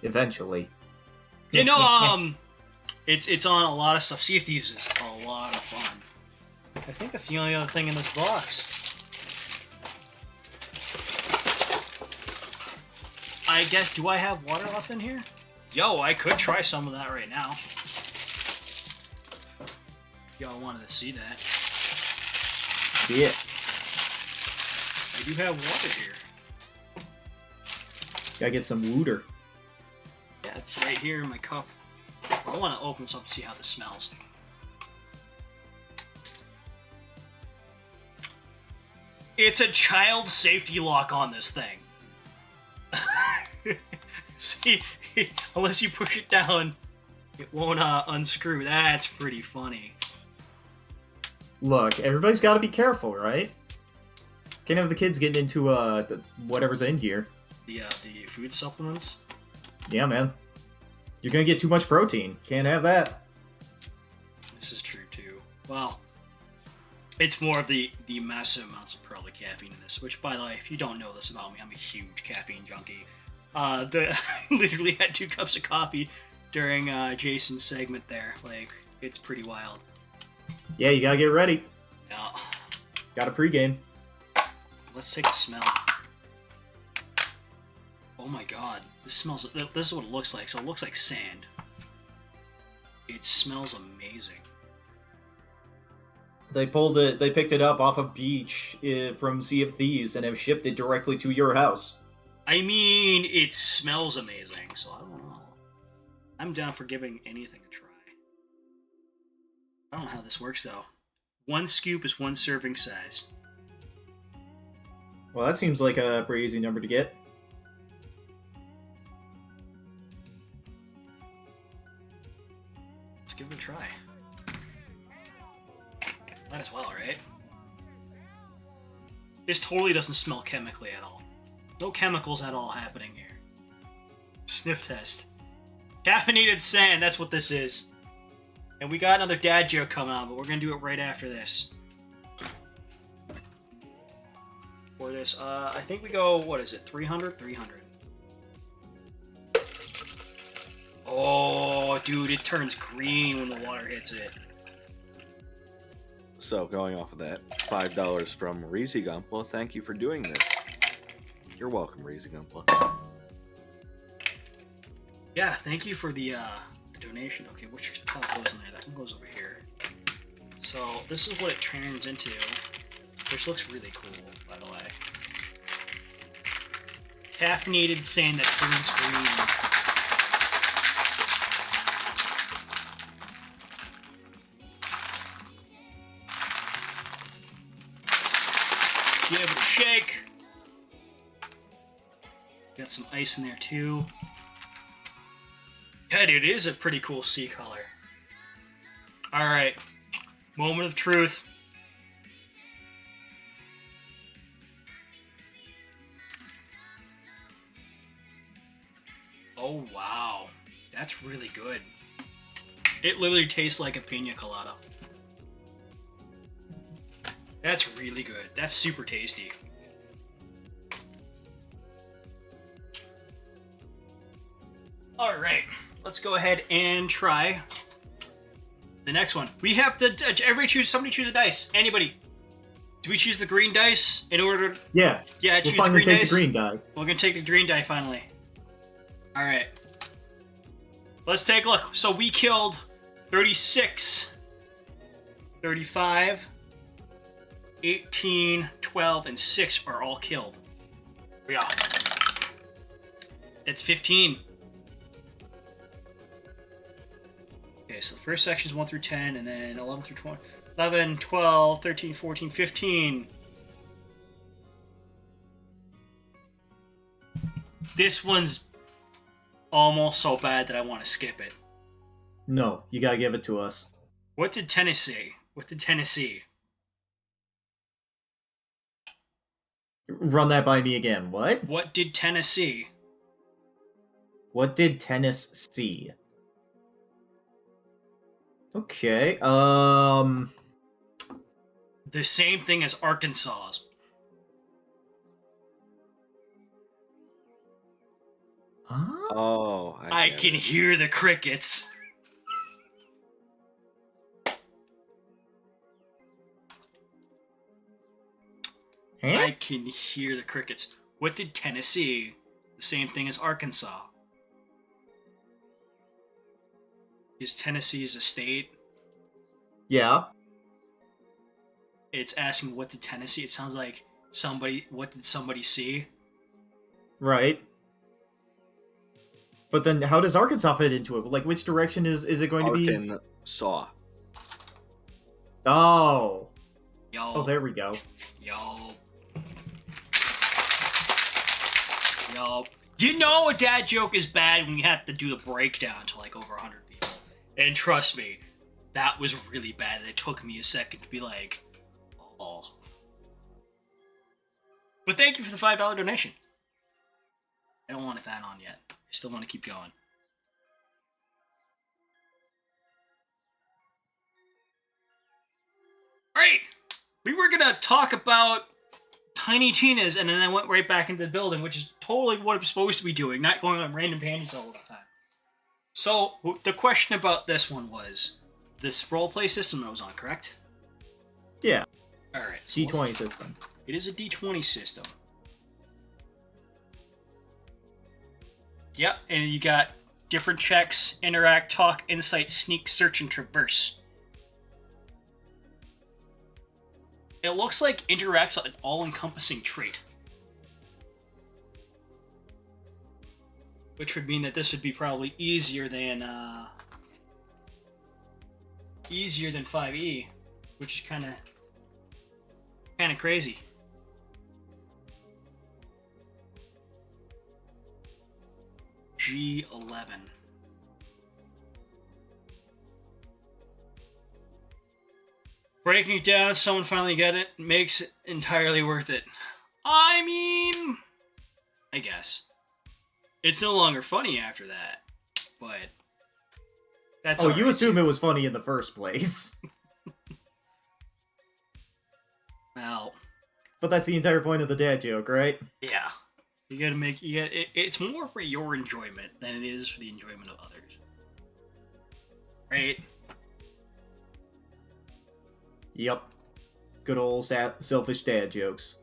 Eventually. You know, it's on a lot of stuff. Sea of Thieves is a lot of fun. I think that's the only other thing in this box. I guess, do I have water left in here? Yo, I could try some of that right now. Y'all wanted to see that. Yeah. I do have water here. Gotta get some wooter. Yeah, it's right here in my cup. I want to open this up and see how this smells. It's a child safety lock on this thing. See, unless you push it down, it won't unscrew. That's pretty funny. Look, everybody's got to be careful, right? Can't have the kids getting into whatever's in here. The food supplements. Yeah, man. You're gonna get too much protein. Can't have that. This is true too. Well, it's more of the massive amounts of probably caffeine in this. Which, by the way, if you don't know this about me, I'm a huge caffeine junkie. I literally had 2 cups of coffee during Jason's segment there. Like, it's pretty wild. Yeah, you gotta get ready. Yeah. Got a pregame. Let's take a smell. Oh my god. This smells... This is what it looks like. So it looks like sand. It smells amazing. They picked it up off a beach from Sea of Thieves and have shipped it directly to your house. I mean, it smells amazing, so I don't know. I'm down for giving anything a try. I don't know how this works, though. 1 scoop is 1 serving size. Well, that seems like a pretty easy number to get. Let's give it a try. Might as well, right? This totally doesn't smell chemically at all. No chemicals at all happening here. Sniff test. Caffeinated sand, that's what this is. And we got another dad joke coming on, but we're gonna do it right after this. For this, I think we go, what is it, 300? 300. Oh, dude, it turns green when the water hits it. So, going off of that, $5 from Reezy Gumpla. Thank you for doing this. You're welcome, Reezy Gumpla. Yeah, thank you for the donation. Okay, which top goes in there? That one goes over here. So this is what it turns into, which looks really cool, by the way. Caffeinated sand that turns green. Give it a shake. got some ice in there too. Yeah, dude, it is a pretty cool sea color. Alright. Moment of truth. Oh, wow. That's really good. It literally tastes like a pina colada. That's really good. That's super tasty. Alright, let's go ahead and try the next one. We have to, somebody choose a dice. Anybody. Do we choose the green dice in order to... Yeah. Yeah, We'll choose the finally green take dice. the green die. We're gonna take the green die finally. Alright. Let's take a look. So we killed 36, 35, 18, 12, and 6 are all killed. Yeah. That's 15. Okay, so the first section is 1 through 10, and then 11 through 20. 11, 12, 13, 14, 15. This one's almost so bad that I want to skip it. No, you gotta give it to us. What did Tennessee? What did Tennessee? Run that by me again. What? What did Tennessee? What did tennis see? Okay, The same thing as Arkansas's. Huh? Oh, I get can it. hear the crickets. Huh? I can hear the crickets. What did Tennessee? The same thing as Arkansas. Is Tennessee a state? Yeah. It's asking what did Tennessee? It sounds like somebody. What did somebody see? Right. But then how does Arkansas fit into it? Like, which direction is it going to be? Arkansas. Oh. Yo. Oh, there we go. Yo. Yo. You know a dad joke is bad when you have to do the breakdown to like over 100 people. And trust me, that was really bad. It took me a second to be like, oh. But thank you for the $5 donation. I don't want it that on yet. I still want to keep going. Alright! We were gonna talk about Tiny Tina's, and then I went right back into the building, which is totally what I'm supposed to be doing, not going on random tangents all the time. So, the question about this one was, this roleplay system I was on, correct? Yeah. Alright, so D20 system. it is a D20 system. Yep, and you got different checks: interact, talk, insight, sneak, search, and traverse. It looks like interact's an all-encompassing trait. Which would mean that this would be probably easier than 5e, which is kind of crazy. G11. Breaking it down, someone finally get it, makes it entirely worth it. I mean, I guess. It's no longer funny after that, but that's Oh, all you right, assume too. it was funny in the first place. Well, But that's the entire point of the dad joke, right? yeah. It's more for your enjoyment than it is for the enjoyment of others. Right? Yep. Good old selfish dad jokes.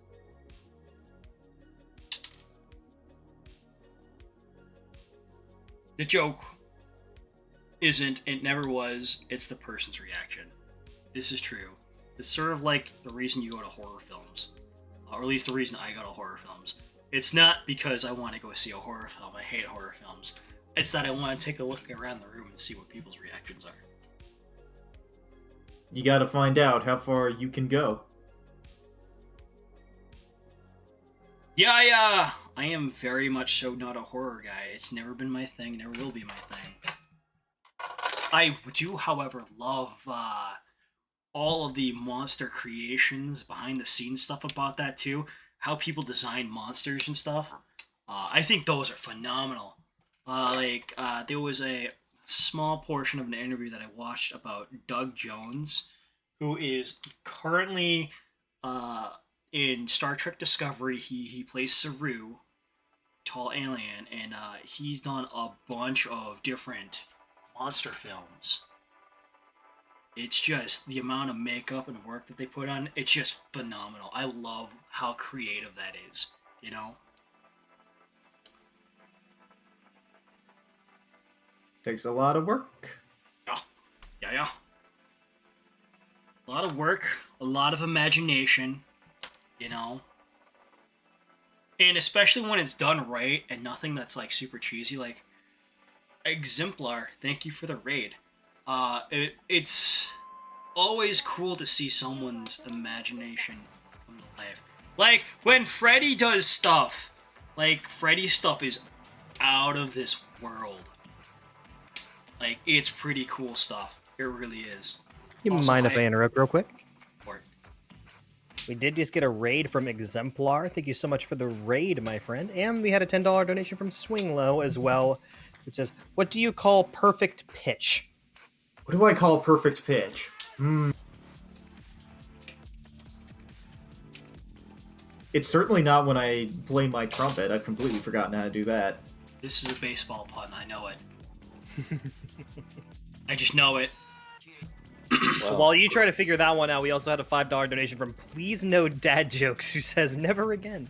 The joke isn't, it never was, it's the person's reaction. This is true. It's sort of like the reason you go to horror films. Or at least the reason I go to horror films. It's not because I want to go see a horror film. I hate horror films. It's that I want to take a look around the room and see what people's reactions are. You gotta find out how far you can go. Yeah, I am very much so not a horror guy. It's never been my thing, never will be my thing. I do, however, love all of the monster creations, behind the scenes stuff about that too. How people design monsters and stuff. I think those are phenomenal. There was a small portion of an interview that I watched about Doug Jones, who is currently in Star Trek Discovery. He plays THRU, tall alien, and he's done a bunch of different monster films. It's just the amount of makeup and work that they put on. It's just phenomenal. I love how creative that is. You know. Takes a lot of work. Yeah. A lot of work, a lot of imagination, you know. And especially when it's done right and nothing that's like super cheesy, like Exemplar. Thank you for the raid. It's always cool to see someone's imagination come to life. Like when Freddy does stuff, like Freddy's stuff is out of this world. Like it's pretty cool stuff. It really is. You Also, mind if I interrupt real quick? Or- We did just get a raid from Exemplar. Thank you so much for the raid, my friend. And we had a $10 donation from Swinglow as well. It says, "What do you call perfect pitch?" What do I call perfect pitch? It's certainly not when I play my trumpet. I've completely forgotten how to do that. This is a baseball pun. I know it. I just know it. Well, While you try to figure that one out, we also had a $5 donation from Please No Dad Jokes, who says, "Never again."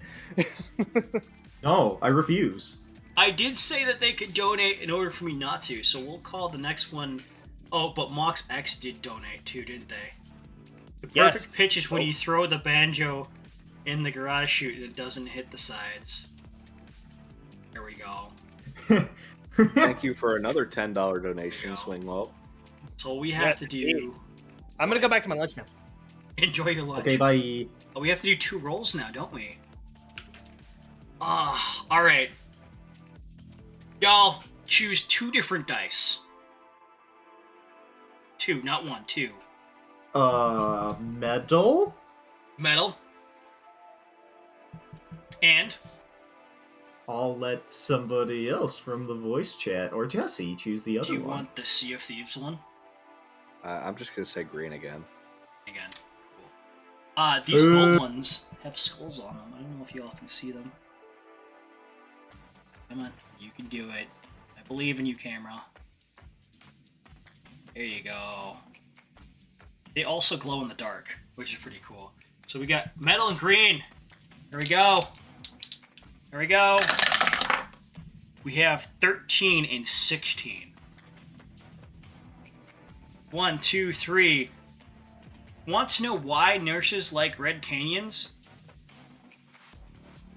No, I refuse. I did say that they could donate in order for me not to, so we'll call the next one. Oh, but Mox X did donate too, didn't they? The perfect Yes. pitch is when you throw the banjo in the garage chute and it doesn't hit the sides. There we go. thank you for another $10 donation, Yeah. Swinglow. So we have Yes, to do. indeed. I'm gonna go back to my lunch now. Enjoy your lunch. Okay, bye. Oh, we have to do 2 rolls now, don't we? Alright. Y'all, choose 2 different dice. 2, not 1, 2. Metal? Metal. And I'll let somebody else from the voice chat, or Jesse, choose the other do you one. want the Sea of Thieves one? I'm just gonna say green again. Again. Cool. These gold ones have skulls on them. I don't know if y'all can see them. Come on, you can do it. I believe in you, camera. There you go. They also glow in the dark, which is pretty cool. So we got metal and green. There we go. There we go. We have 13 and 16. 1, 2, 3. Want to know why nurses like red canyons?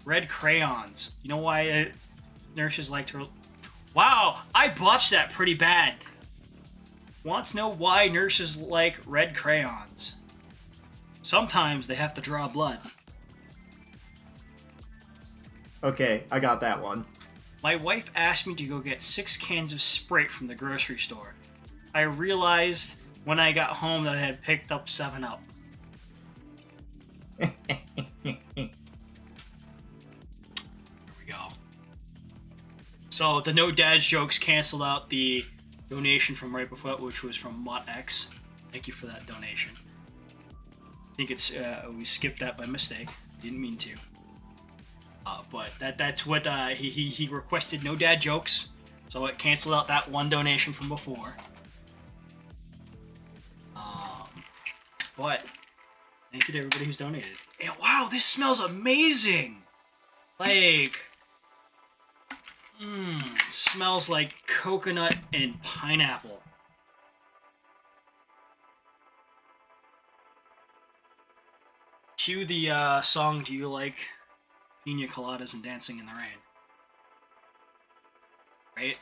Red crayons. You know why nurses like to... Wow, I botched that pretty bad. Want to know why nurses like red crayons? Sometimes they have to draw blood. Okay, I got that one. My wife asked me to go get 6 cans of Sprite from the grocery store. I realized when I got home that I had picked up 7-Up. There we go. So the no dad's jokes canceled out the donation from right before, which was from MottX. Thank you for that donation. I think it's we skipped that by mistake. Didn't mean to. But that's what he requested, no dad jokes, so it canceled out that one donation from before. But thank you to everybody who's donated. And wow, this smells amazing. Like, smells like coconut and pineapple. Cue the song "Do You Like Pina Coladas and Dancing in the Rain." Right?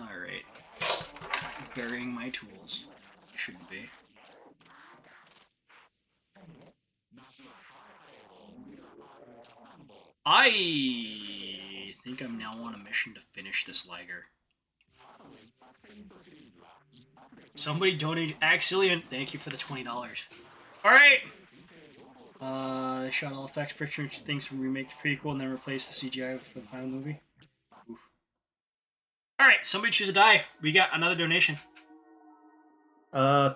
Alright. Burying my tools. Shouldn't be. I think I'm now on a mission to finish this Liger. Somebody donated Axillion. Thank you for the $20. Alright! They shot all effects, pictures, things from remake the prequel, and then replaced the CGI for the final movie. Oof. Alright, somebody choose a die. We got another donation.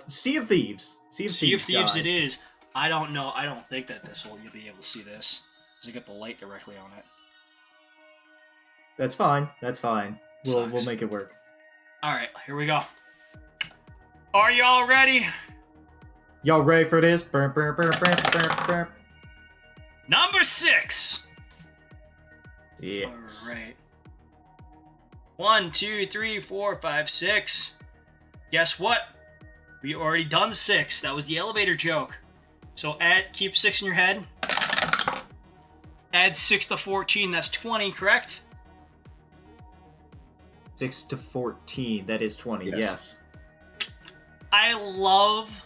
Sea of Thieves. Sea of Thieves died. it is. I don't know. I don't think that you'll be able to see this. Because I got the light directly on it. That's fine. That's fine. We'll Sucks. make it work. Alright, here we go. Are y'all ready? Y'all ready for this? Burp, burp, burp, burp, burp, burp. Number 6! Yes. Alright. 1, 2, 3, 4, 5, 6. Guess what? We already done 6. That was the elevator joke. So keep 6 in your head. Add 6 to 14, that's 20, correct? 6 to 14. That is 20. Yes. I love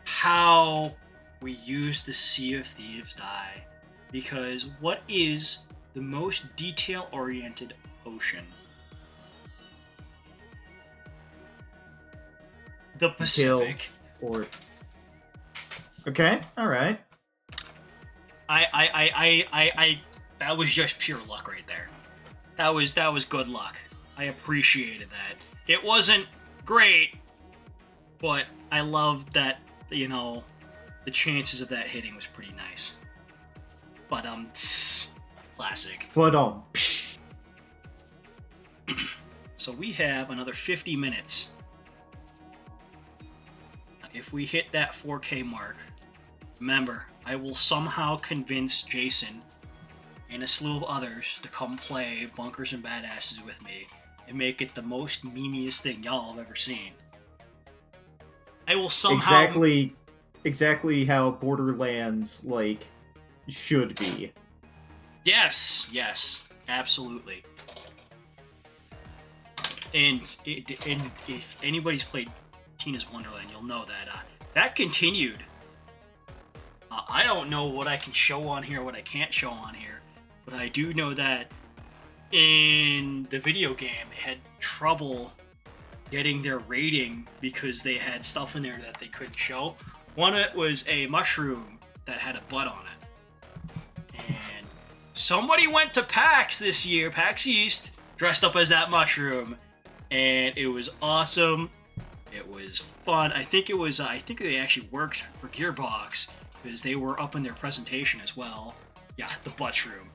how we use the Sea of Thieves die. Because what is the most detail-oriented ocean? The Pacific. Or. Okay. All right. That was just pure luck right there. That was good luck. I appreciated that. It wasn't great, but I loved that, you know, the chances of that hitting was pretty nice. But classic. But So we have another 50 minutes. If we hit that 4K mark, remember, I will somehow convince Jason and a slew of others to come play Bunkers and Badasses with me and make it the most memeiest thing y'all have ever seen. I will somehow... Exactly how Borderlands, like, should be. Yes, absolutely. And if anybody's played Tina's Wonderland, you'll know that that continued. I don't know what I can show on here, what I can't show on here, but I do know that in the video game, they had trouble getting their rating because they had stuff in there that they couldn't show. One of it was a mushroom that had a butt on it. And somebody went to PAX this year, PAX East, dressed up as that mushroom, and it was awesome. It was fun. I think they actually worked for Gearbox because they were up in their presentation as well. Yeah, the Butchroom.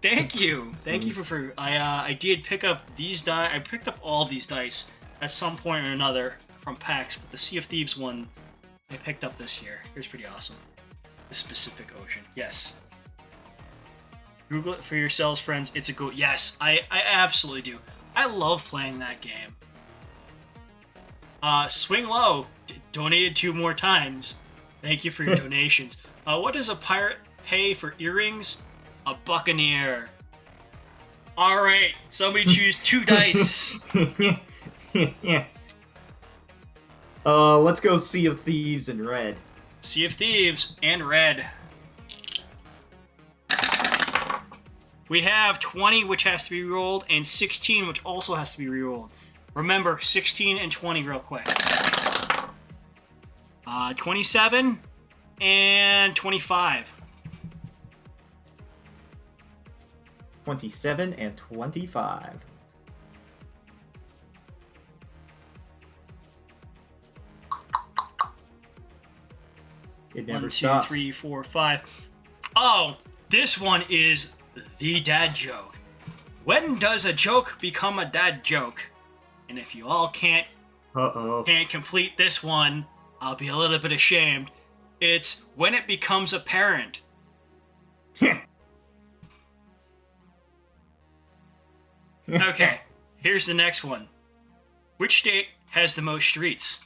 Thank you for I did pick up these die. I picked up all these dice at some point or another from PAX, but the Sea of Thieves one I picked up this year. It was pretty awesome. The Pacific Ocean. Yes. Google it for yourselves, friends. It's a go. Yes, I absolutely do. I love playing that game. Swing Low donated 2 more times. Thank you for your donations. What does a pirate pay for earrings? A buccaneer. All right, somebody choose 2 dice. Let's go Sea of Thieves in red. Sea of Thieves and red. We have 20, which has to be rerolled, and 16, which also has to be rerolled. Remember, 16 and 20 real quick. 27 and 25. 27 and 25. It never 1, 2, stops. 3, 4, 5. Oh, this one is the dad joke. When does a joke become a dad joke? And if you all can't complete this one, I'll be a little bit ashamed. It's when it becomes apparent. Okay, here's the next one. Which state has the most streets?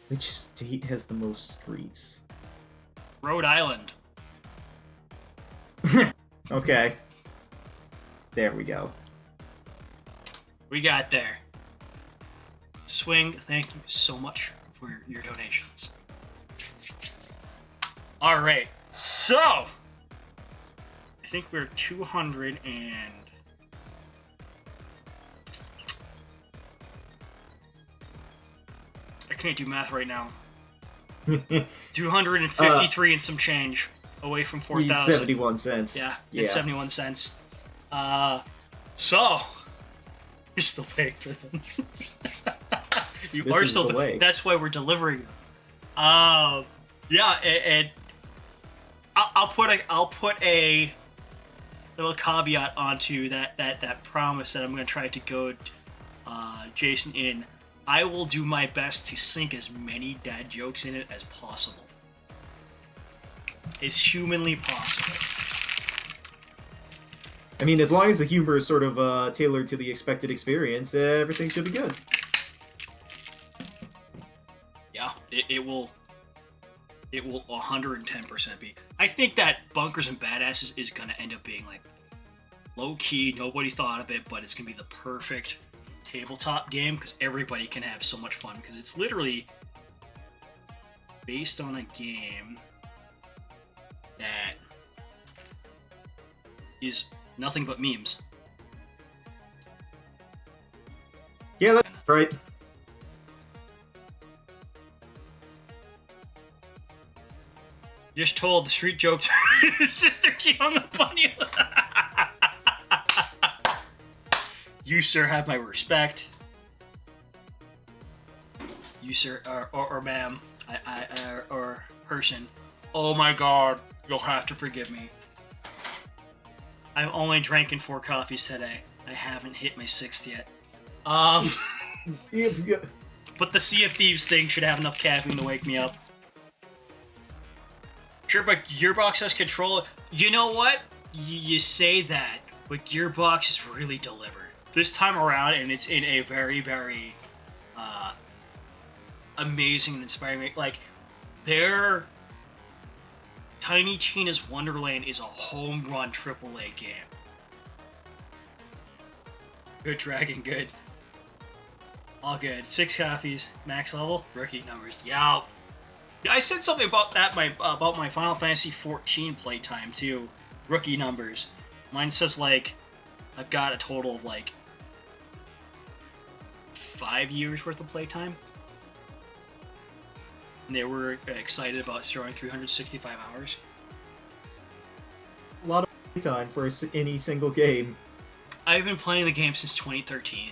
Which state has the most streets? Rhode Island. Okay. There we go. We got there. Swing, thank you so much for your donations. Alright, So, I think we're 200 and... I can't do math right now. 253 and some change away from 4,000. 71 cents. Yeah, it's 71 cents. So, you're still paying for them. You This are is still the way. That's why we're delivering them. Yeah, and I'll put a little caveat onto that promise that I'm going to try to goad Jason in. I will do my best to sink as many dad jokes in it as possible. As humanly possible. I mean, as long as the humor is sort of tailored to the expected experience, everything should be good. Yeah, it will 110% be. I think that Bunkers and Badasses is going to end up being like low-key, nobody thought of it, but it's going to be the perfect tabletop game because everybody can have so much fun because it's literally based on a game that is nothing but memes. Yeah, that's right. Just told the street jokes. Sister Key hung up on you. You, sir, have my respect. You, sir, or ma'am, or person. Oh my god, you'll have to forgive me. I'm only drinking 4 coffees today. I haven't hit my 6th yet. Yeah. But the Sea of Thieves thing should have enough caffeine to wake me up. Sure, but Gearbox has control. You know what? You say that, but Gearbox is really delivered this time around, and it's in a very, very amazing and inspiring. Like, their Tiny Tina's Wonderland is a home run AAA game. Good Dragon, good. All good. 6 coffees, max level, rookie numbers. Yeah. I said something about that about my Final Fantasy XIV playtime too. Rookie numbers. Mine says like I've got a total of like 5 years worth of playtime. And they were excited about throwing 365 hours. A lot of time for any single game. I've been playing the game since 2013.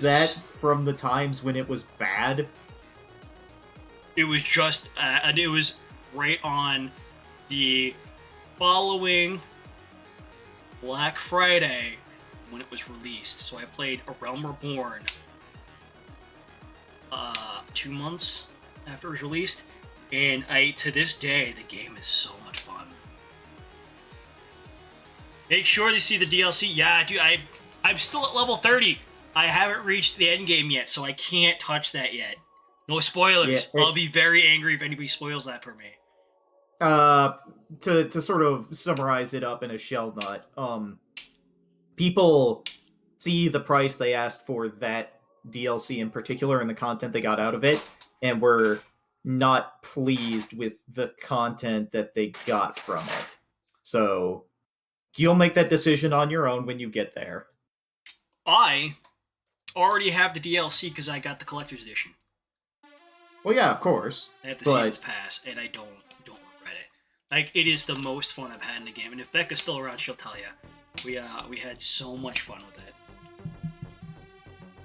That from the times when it was bad? It was just, and it was right on the following Black Friday when it was released. So I played A Realm Reborn 2 months after it was released, and to this day, the game is so much fun. Make sure you see the DLC. Yeah, dude, I'm still at level 30. I haven't reached the end game yet, so I can't touch that yet. No spoilers. Yeah, I'll be very angry if anybody spoils that for me. To sort of summarize it up in a shell nut, people see the price they asked for that DLC in particular and the content they got out of it, and were not pleased with the content that they got from it. So you'll make that decision on your own when you get there. I already have the DLC because I got the collector's edition. Well, yeah, of course. I have the season's pass, and I don't regret it. Like, it is the most fun I've had in the game, and if Becca's still around, she'll tell you. We had so much fun with it.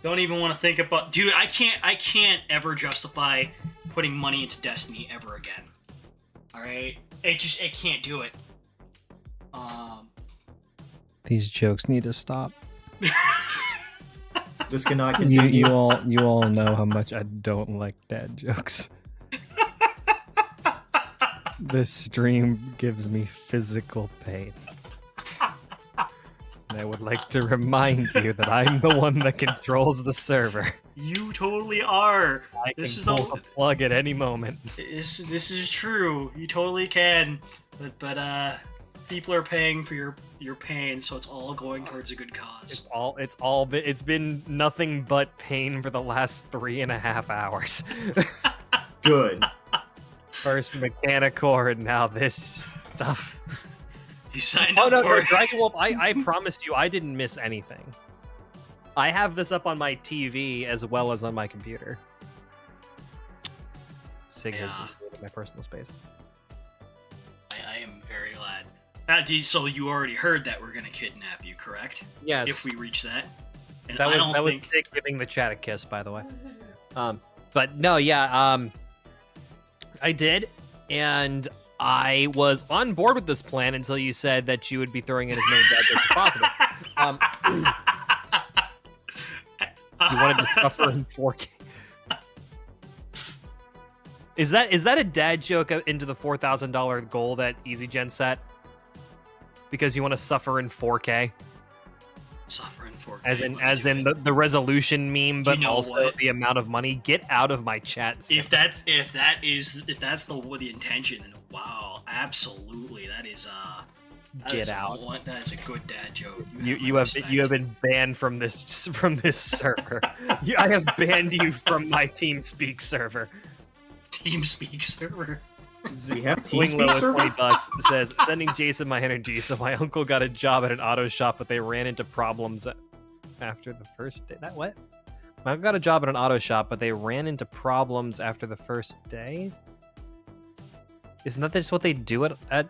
Don't even want to think about, dude. I can't ever justify putting money into Destiny ever again. All right, it can't do it. These jokes need to stop. This cannot continue. You all know how much I don't like dad jokes. This stream gives me physical pain. And I would like to remind you that I'm the one that controls the server. You totally are. This is pull the plug at any moment. This is true. You totally can. But people are paying for your pain, so it's all going towards a good cause. It's been nothing but pain for the last 3.5 hours. Good. First Mechanicore, and now this stuff. You signed Oh up no, for it. Dragon Wolf! I promised you, I didn't miss anything. I have this up on my TV as well as on my computer. Sig has Yeah. invaded my personal space. I am very glad. So you already heard that we're gonna kidnap you, correct? Yes, If we reach that. And that I was don't think Sig giving the chat a kiss, by the way. But no, yeah, I did, and I was on board with this plan until you said that you would be throwing in as many dad jokes as possible. You wanted to suffer in 4K. Is that a dad joke into the $4,000 goal that EasyGen set? Because you want to suffer in 4K, suffering for as in the resolution meme, but You know also what? the amount of money. Get out of my chat. If that's the intention, then wow, absolutely, that is Get out. That is a good dad joke. You have been banned from this server. I have banned you from my TeamSpeak server. TeamSpeak server. We have Swing TeamSpeak low at server? $20. Says sending Jason my energy. So my uncle got a job at an auto shop, but they ran into problems after the first day. That what? My uncle got a job at an auto shop, but they ran into problems after the first day. Isn't that just what they do at?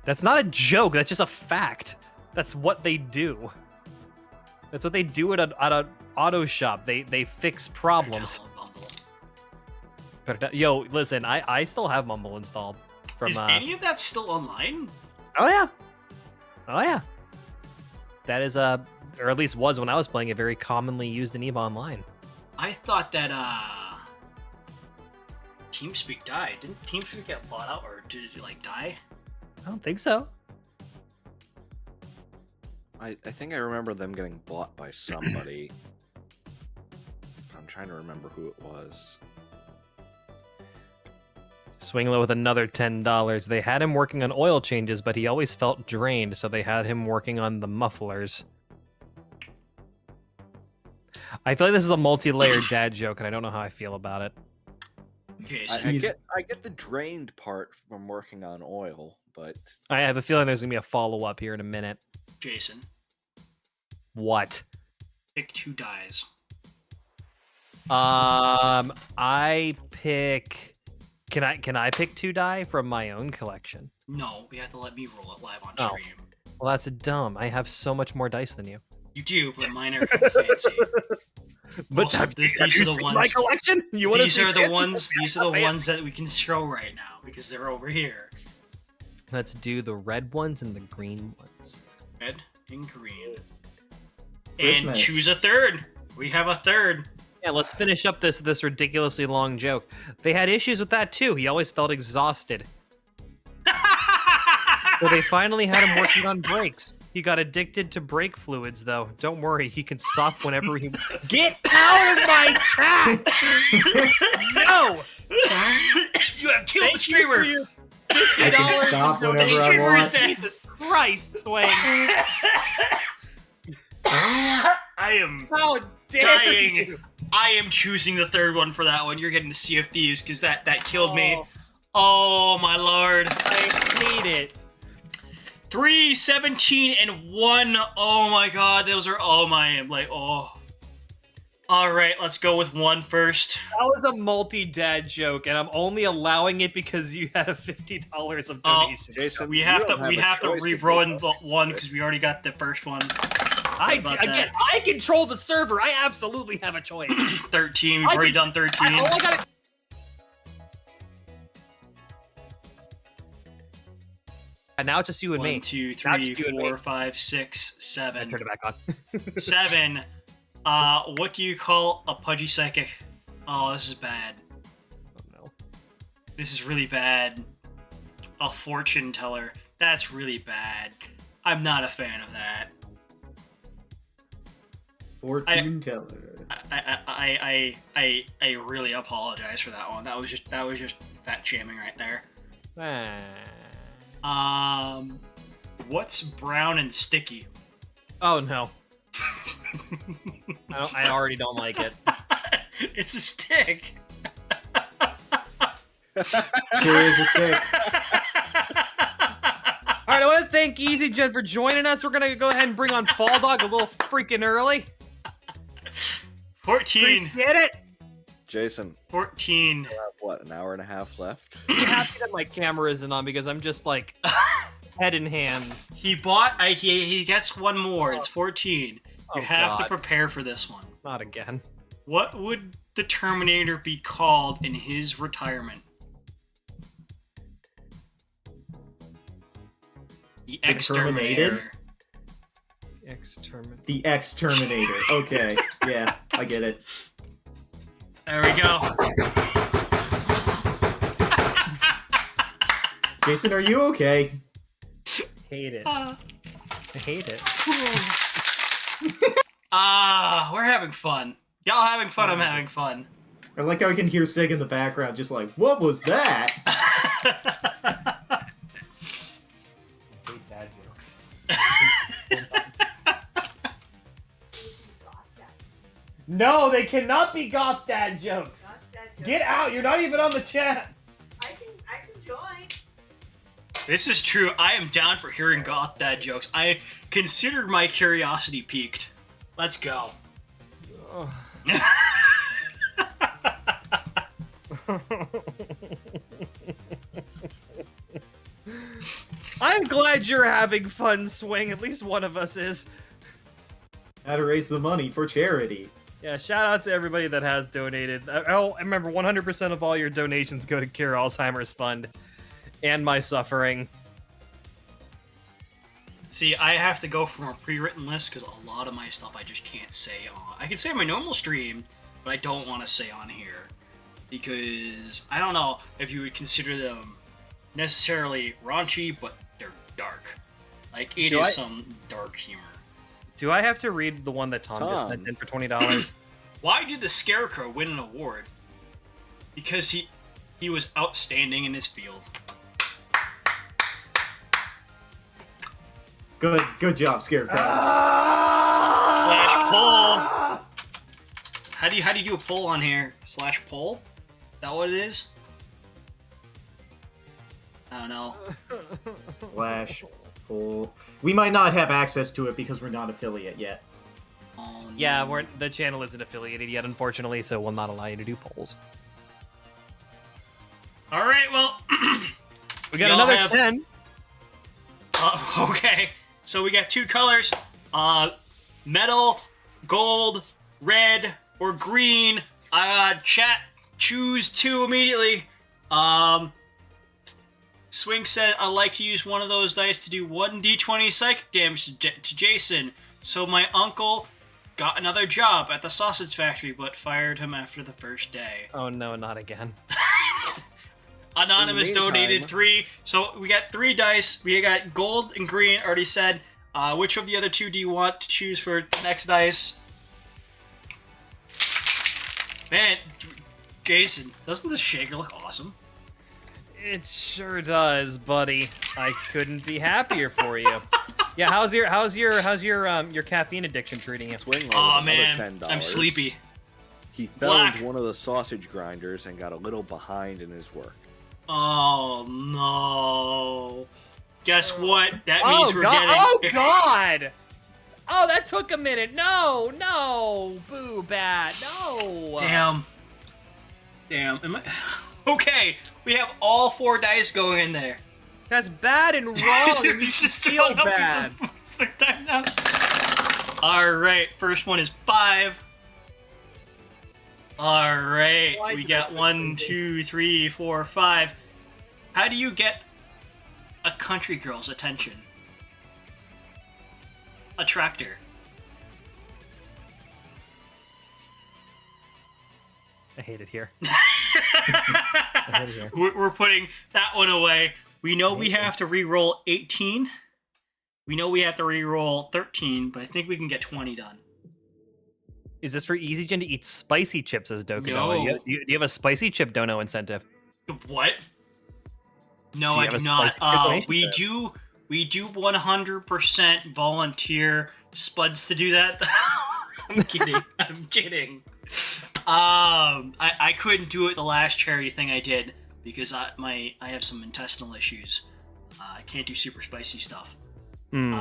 That's not a joke. That's just a fact. That's what they do. That's what they do at an auto shop. They fix problems. Yo, listen, I still have Mumble installed. From Is any of that still online? oh yeah. That is or at least was when I was playing it, very commonly used in EVE Online. I thought that TeamSpeak died. Didn't TeamSpeak get bought out, or did it like die? I don't think so. I think I remember them getting bought by somebody. I'm trying to remember who it was. Swing low with another $10. They had him working on oil changes, but he always felt drained, so they had him working on the mufflers. I feel like this is a multi-layered dad joke, and I don't know how I feel about it. Jason. I get the drained part from working on oil, but I have a feeling there's gonna be a follow-up here in a minute. Jason, What? pick 2 dies. I pick. Can I pick 2 die from my own collection? No, you have to let me roll it live on Oh. stream. Well, that's dumb. I have so much more dice than you. You do, but mine are kind of fancy. But Also, have these you are the seen ones- my collection. You want These to are the fancy? ones. These are the Fancy. ones that we can show right now because they're over here. Let's do the red ones and the green ones. Red and green. And Christmas. choose a third. We have a third. Yeah, let's finish up this ridiculously long joke. They had issues with that too. He always felt exhausted. So they finally had him working on brakes. He got addicted to brake fluids, though. Don't worry, he can stop whenever he. Get out of my chat! No! You have killed the streamer. I can stop whenever I want. Jesus Christ, Swing! I am How dare dying. you! I am choosing the third one for that one. You're getting the Sea of Thieves because that killed me. Oh my lord. I hate it. 3, 17, and 1. Oh my god, those are all my Alright, let's go with 1 first. That was a multi-dad joke, and I'm only allowing it because you had a $50 of Oh, donation. Jason, We you have don't to a choice if you re-run want. one because we already got the first one. I about that? control the server. I absolutely have a choice. 13, we've already done 13. I got And now it's just you and 1, me. 2, Now 3, just you and me. 4, 5, 6, I 7. turned it back on. 7. What do you call a pudgy psychic? Oh, this is bad. Oh, no. This is really bad. A fortune teller. That's really bad. I'm not a fan of that. Fortune teller. I really apologize for that one. That was just fat shaming right there. What's brown and sticky? Oh no. I already don't like it. It's a stick. Here is a stick. All right, I want to thank EasyGen for joining us. We're gonna go ahead and bring on Fall Dog a little freaking early. 14. Get it? Jason, 14. we have, what, an hour and a half left? I'm happy that my camera isn't on because I'm just like head in hands. He bought. He gets one more. It's 14. Oh, You have to God. prepare for this one. Not again. What would the Terminator be called in his retirement? The Terminated? Exterminator. Exterminate. The Exterminator. Okay. Yeah, I get it. There we go. Jason, are you okay? Hate it. Ah, I hate it. we're having fun. Y'all having fun, I'm having fun. I like how I can hear Sig in the background, just like, what was that? Hate bad jokes. No, they cannot be goth dad jokes. Get out! You're not even on the chat. I can join. This is true. I am down for hearing goth dad jokes. I considered my curiosity piqued. Let's go. I'm glad you're having fun, Swing. At least one of us is. How to raise the money for charity. Yeah, shout out to everybody that has donated. I remember 100% of all your donations go to Cure Alzheimer's Fund and my suffering. See, I have to go from a pre-written list because a lot of my stuff I just can't say on. I can say on my normal stream, but I don't want to say on here because I don't know if you would consider them necessarily raunchy, but they're dark. Like it Do is I- some dark humor. Do I have to read the one that Tom just sent in for $20? Why did the Scarecrow win an award? Because he was outstanding in his field. Good job, Scarecrow. Slash poll. How do you do a poll on here? Slash poll? Is that what it is? I don't know. Flash pull. We might not have access to it because we're not affiliate yet. Oh, no. Yeah, the channel isn't affiliated yet, unfortunately, so we'll not allow you to do polls. All right. Well, We got Y'all another have- 10. okay. So we got two colors: metal, gold, red, or green. Chat, choose two immediately. Swing said, I like to use one of those dice to do 1d20 psychic damage to Jason. So my uncle got another job at the sausage factory, but fired him after the first day. Oh no, not again. Anonymous In the meantime- donated 3. So we got 3 dice. We got gold and green. Already said. Which of the other 2 do you want to choose for the next dice? Man, Jason, doesn't this shaker look awesome? It sure does, buddy. I couldn't be happier for you. Yeah, how's your caffeine addiction treating you? Swing Oh rolled another man, $10. I'm sleepy. He found Black. one of the sausage grinders and got a little behind in his work. Oh no. Guess what? That means we're getting. Oh god! Oh, that took a minute. No, boo, bad, no. Damn. Am I? Okay, we have all 4 dice going in there. That's bad and wrong. And you He's should just feel going up bad. for the third time now. All right, first one is 5. All right, Why we did got I- 1, 2, 3, 4, 5. How do you get a country girl's attention? A tractor. I hate it here. hate it here. We're putting that one away. We know we have to re-roll 18. We know we have to re-roll 13, but I think we can get 20 done. Is this for EasyGen to eat spicy chips as Dokunoa? No. Do you have a spicy chip dono incentive? What? No, Do you I have do a not. spicy donation? We do 100% volunteer spuds to do that. I'm kidding. I'm kidding. I couldn't do it the last charity thing I did. because I have some intestinal issues. I can't do super spicy stuff. Hmm.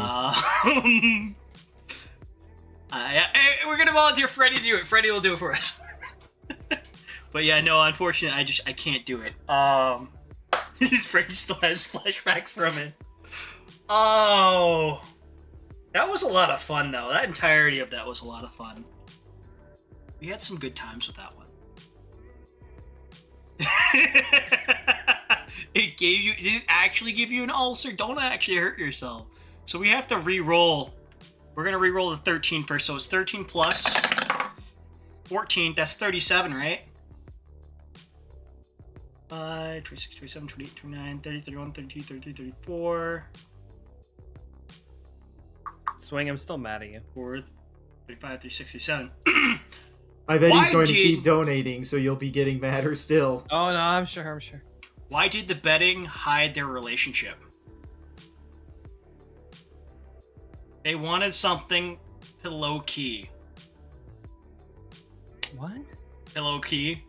We're gonna volunteer Freddie to do it. Freddie will do it for us. But yeah, no, unfortunately, I can't do it. Freddie still has flashbacks from it. Oh, that was a lot of fun though. That entirety of that was a lot of fun. We had some good times with that one. It actually give you an ulcer. Don't actually hurt yourself. So we have to re-roll. We're gonna re-roll the 13 first. So it's 13 plus 14. That's 37, right? 26, 27, 28, 29, 30, 31, 32, 33, 34. Swing, I'm still mad at you. 4, 35, 36, 37. I bet Why he's going to did- keep donating, so you'll be getting madder still. Oh no, I'm sure. Why did the betting hide their relationship? They wanted something pillow key. What? Pillow key.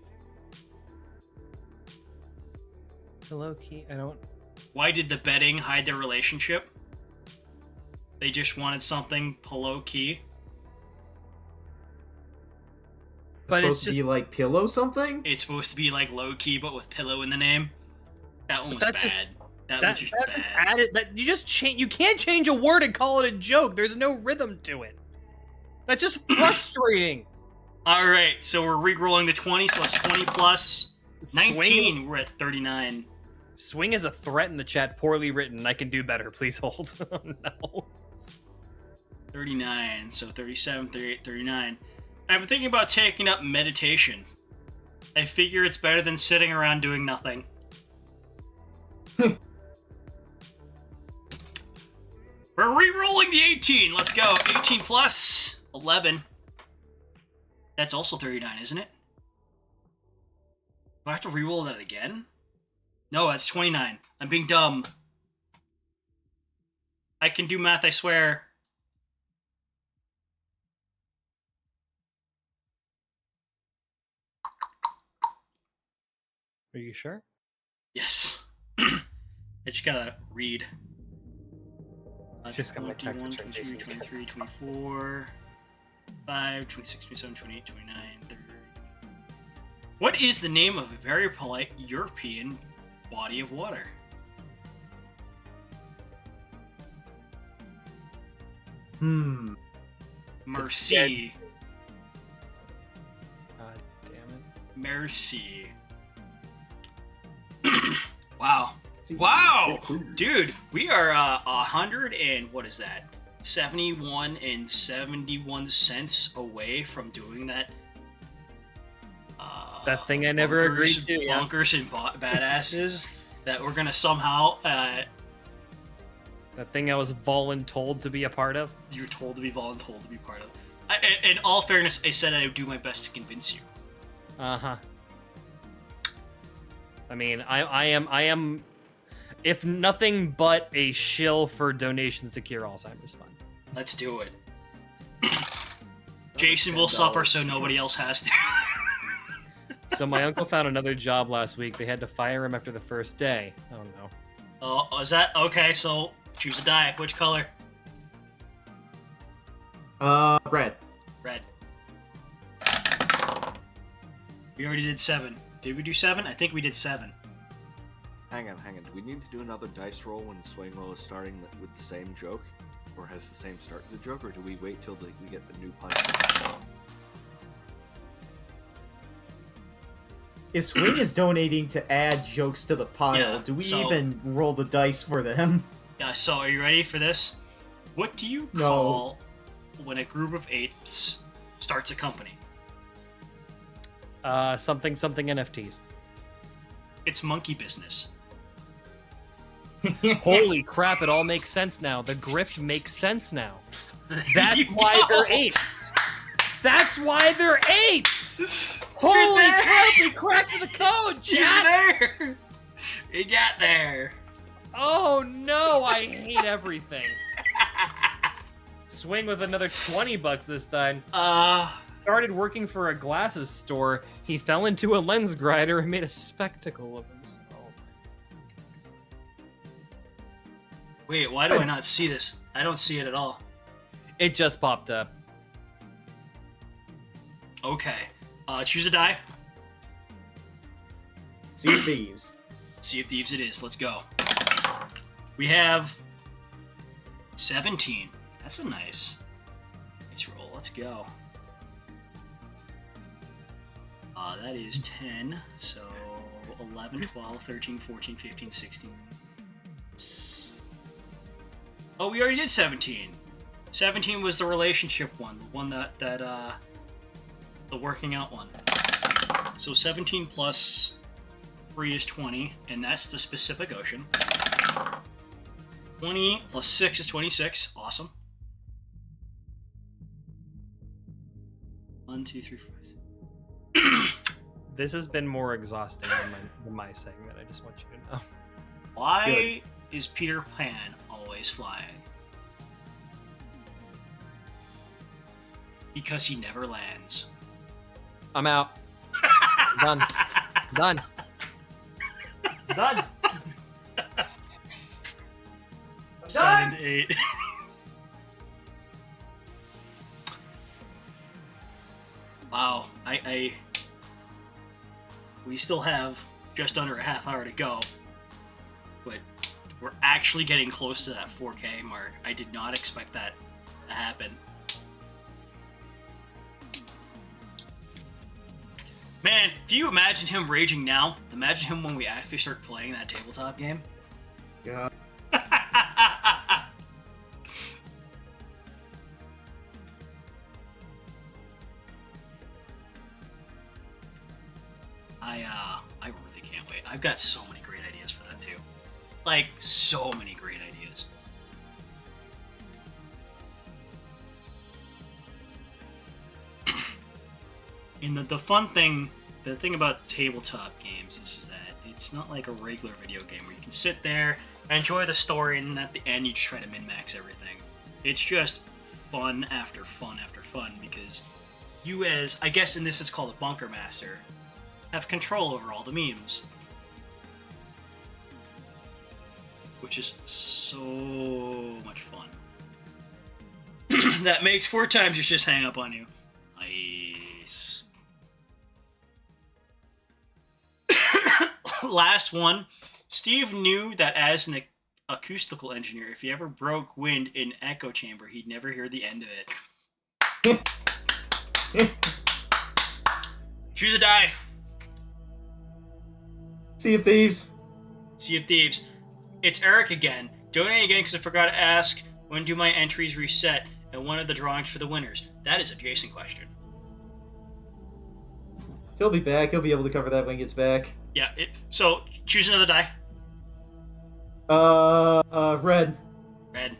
Hello, Key. I don't. Why did the betting hide their relationship? They just wanted something pillow key. But Supposed it's to be just- like pillow something? It's supposed to be like low key, but with pillow in the name. That one was That's just- bad. That was That's just just bad. added. That you just change. You can't change a word and call it a joke. There's no rhythm to it. That's just frustrating. All right, so we're re-rolling the 20, so it's 20 plus 19. Swing, We're at 39. swing is a threat in the chat. Poorly written. I can do better. Please hold. Oh, no. 39, so 37, 38, 39. I've been thinking about taking up meditation. I figure it's better than sitting around doing nothing. We're re-rolling the 18. Let's go. 18 plus 11. That's also 39, isn't it? Do I have to re-roll that again? No, that's 29. I'm being dumb. I can do math, I swear. Are you sure? Yes. I just gotta read. Just got my tax 21, return, 22, Jason. 23, 24, 5, 26, 27, 28, 29, 30. What is the name of a very polite European body of water? Merci. God damn it. Merci. Wow. Wow! Dude, we are 100 and what is that? 71 and 71 cents away from doing that. That thing I never agreed to, yeah. Bonkers and badasses that we're gonna somehow. That thing I was voluntold to be a part of. You're told to be voluntold to be part of. In all fairness, I said I would do my best to convince you. Uh-huh. I mean, I am, if nothing but a shill for donations to cure Alzheimer's Fund. Let's do it. Jason will suffer so nobody else has to. So my uncle found another job last week. They had to fire him after the first day. Oh no. Oh, is that okay? So choose a die. Which color? Red. Red. We already did 7. Did we do 7? I think we did 7. Hang on. Do we need to do another dice roll when swing roll is starting with the same joke? Or has the same start to the joke? Or do we wait till we get the new punch? If Swing is donating to add jokes to the pile, Yeah, do we so- even roll the dice for them? Yeah, so are you ready for this? What do you No. call when a group of apes starts a company? Something NFTs. It's monkey business. Holy crap, it all makes sense now. The grift makes sense now. That's You why go. they're apes. That's why they're apes. Holy crap, we cracked the code, You're chat. there! You got there! Oh no, I hate everything. Swing with another $20 this time. Started working for a glasses store. He fell into a lens grinder and made a spectacle of himself. Wait, why do I not see this? I don't see it at all. It just popped up. Okay. Choose a die. Sea of Thieves. Sea of Thieves it is. Let's go. We have 17. That's a nice roll. Let's go. That is 10. So 11, 12, 13, 14, 15, 16. Oh, we already did 17. 17 was the relationship one. The one that the working out one. So 17 plus 3 is 20, and that's the Pacific Ocean. 20 plus 6 is 26. Awesome. 1, 2, 3, 4. This has been more exhausting than my segment. I just want you to know. Why is Peter Pan always flying? Because he never lands. I'm out. Done. Done. Done. 7, 8. Wow, we still have just under a half hour to go, but we're actually getting close to that 4K mark. I did not expect that to happen. Man, if you imagine him raging now, imagine him when we actually start playing that tabletop game. Yeah. I really can't wait. I've got so many great ideas for that too. Like, so many great ideas. And the fun thing, the thing about tabletop games is that it's not like a regular video game where you can sit there, enjoy the story, and at the end you just try to min-max everything. It's just fun after fun after fun because you as, I guess in this it's called a bunker master, have control over all the memes. Which is so much fun. That makes 4 times just hang up on you. Nice. Last one. Steve knew that as an acoustical engineer, if he ever broke wind in echo chamber, he'd never hear the end of it. Choose a die. Sea of Thieves. Sea of Thieves. It's Eric again. Donate again because I forgot to ask when do my entries reset and one of the drawings for the winners. That is a Jason question. He'll be back. He'll be able to cover that when he gets back. Yeah, so choose another die. Red. Red.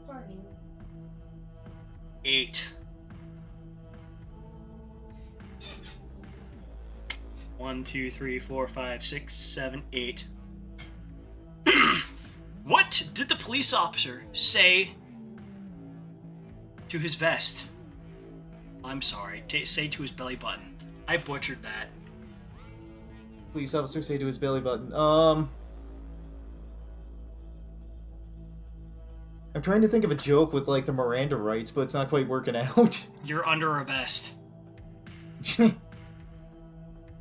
Sorry. 8. 1, 2, 3, 4, 5, 6, 7, 8. What did the police officer say to his vest? I'm sorry, say to his belly button. I butchered that. Police officer say to his belly button. I'm trying to think of a joke with like the Miranda rights, but it's not quite working out. You're under a vest.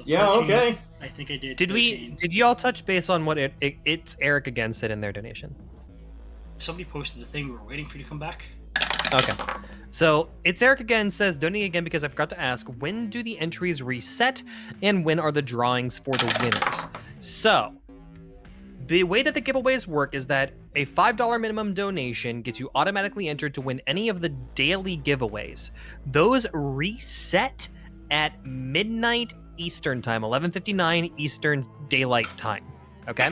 Yeah, 13, okay. I think I did. Did 13. Did you all touch base on what it's Eric again said in their donation? Somebody posted the thing. We were waiting for you to come back. Okay. So it's Eric again says, donating again because I forgot to ask, when do the entries reset and when are the drawings for the winners? So the way that the giveaways work is that a $5 minimum donation gets you automatically entered to win any of the daily giveaways. Those reset at midnight Eastern time, 11:59 Eastern Daylight Time. Okay?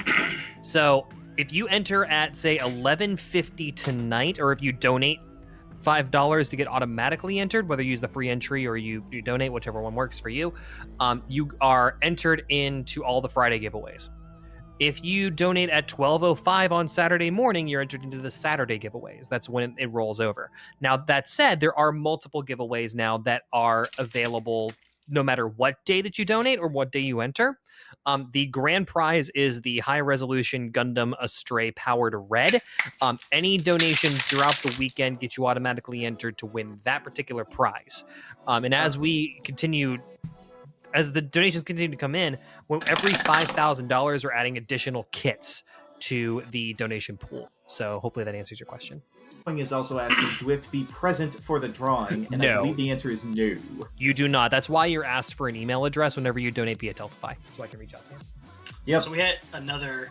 So if you enter at, say, 11:50 tonight, or if you donate $5 to get automatically entered, whether you use the free entry or you donate, whichever one works for you, you are entered into all the Friday giveaways. If you donate at 12:05 on Saturday morning, you're entered into the Saturday giveaways. That's when it rolls over. Now, that said, there are multiple giveaways now that are available no matter what day that you donate or what day you enter. The grand prize is the high resolution Gundam Astray powered red. Any donation throughout the weekend gets you automatically entered to win that particular prize. And as the donations continue to come in, every $5,000 we're adding additional kits to the donation pool. So hopefully that answers your question. Is also asking, do we have to be present for the drawing? And No. I believe the answer is no. You do not. That's why you're asked for an email address whenever you donate via Tiltify, so I can reach out to you. Yep. So we had another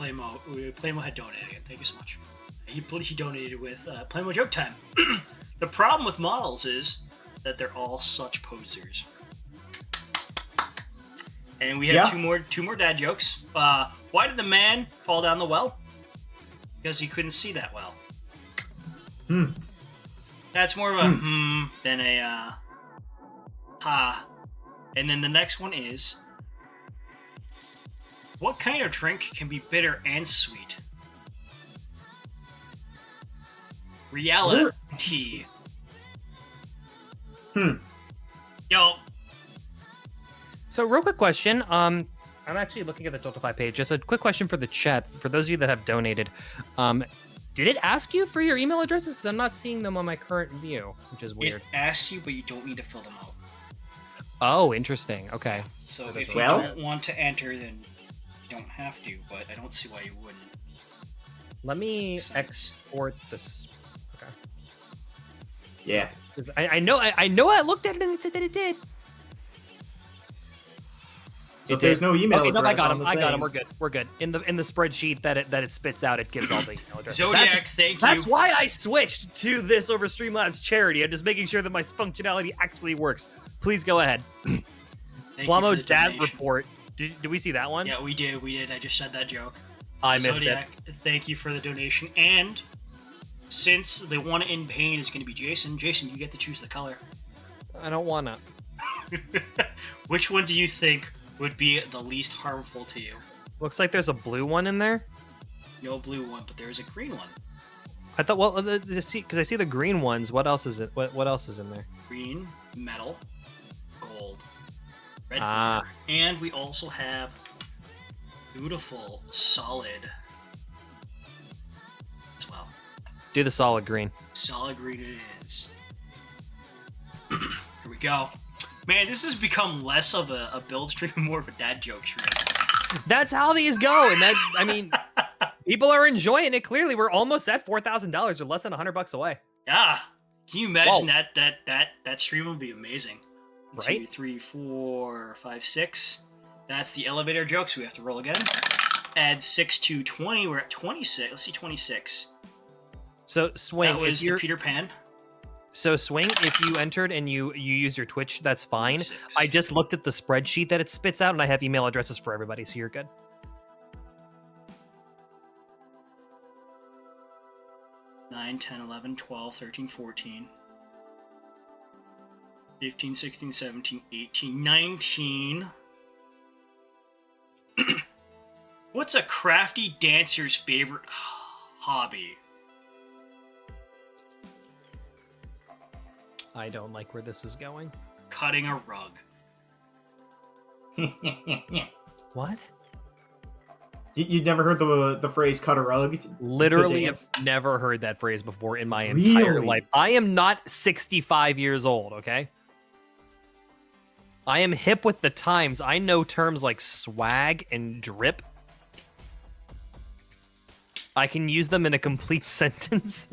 Playmo. Playmo had donated again. Thank you so much. He donated with Playmo Joke Time. The problem with models is that they're all such posers. And we have two more dad jokes. Why did the man fall down the well? Because he couldn't see that well. That's more of a than a ha. And then the next one is, what kind of drink can be bitter and sweet? Reality. Yo. So real quick question. I'm actually looking at the Tiltify page. Just a quick question for the chat. For those of you that have donated, did it ask you for your email addresses? Because I'm not seeing them on my current view, which is weird. It asks you, but you don't need to fill them out. Oh, interesting. Okay. So That is if you well. don't want to enter, then you don't have to, but I don't see why you wouldn't. Let me Makes sense. export this. Okay. Yeah. 'Cause I know I looked at it and it said that it did. So if there's no email Okay, no, address I got on him. the I got thing- him. We're good. We're good. In the spreadsheet that it spits out, it gives all the email addresses. Zodiac, thank you. That's why I switched to this over Streamlabs charity. I'm just making sure that my functionality actually works. Please go ahead. Thank you Flamo for the Dad donation. report. Did we see that one? Yeah, we did. I just said that joke. I missed Zodiac, thank you for the donation. And since the one in pain is going to be Jason, you get to choose the color. it. I don't wanna. Which one do you think would be the least harmful to you? Looks like there's a blue one in there. No blue one, but there is a green one. I thought, well, because I see the green ones. What else is it? What else is in there? Green, metal, gold, red Ah. glitter. And we also have beautiful, solid as well. Do the solid green. Solid green it is. Here we go. Man, this has become less of a build stream and more of a dad joke stream. That's how these go, and that I mean, people are enjoying it. Clearly, we're almost at $4,000, or less than $100 away. Yeah. Can you imagine Whoa. that stream would be amazing? Right? 2, 3, 4, 5, 6. That's the elevator joke, so we have to roll again. Add 6 to 20. We're at 26. Let's see, 26. So swing. That was if the you're, Peter Pan. so swing. If you entered and you use your Twitch, that's fine. 26. I just looked at the spreadsheet that it spits out, and I have email addresses for everybody, so you're good. 9, 10, 11, 12, 13, 14. 15, 16, 17, 18, 19. What's a crafty dancer's favorite hobby? I don't like where this is going. Cutting a rug. What? You'd never heard the phrase "cut a rug"? Literally, I've dance? never heard that phrase before in my entire Really? life. I am not 65 years old, okay? I am hip with the times. I know terms like swag and drip. I can use them in a complete sentence.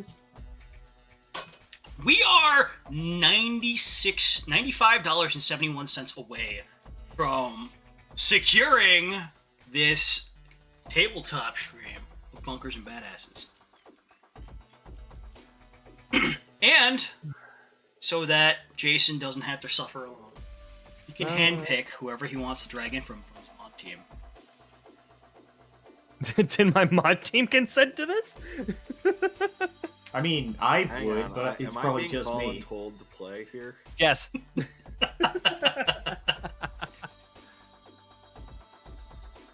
We are $95.71 away from securing this tabletop stream of Bunkers and Badasses. And so that Jason doesn't have to suffer alone, he can handpick whoever he wants to drag in from his mod team. Did my mod team consent to this? I mean, I Hang would, on, but it's am probably I being just me. voluntold to play here? Yes.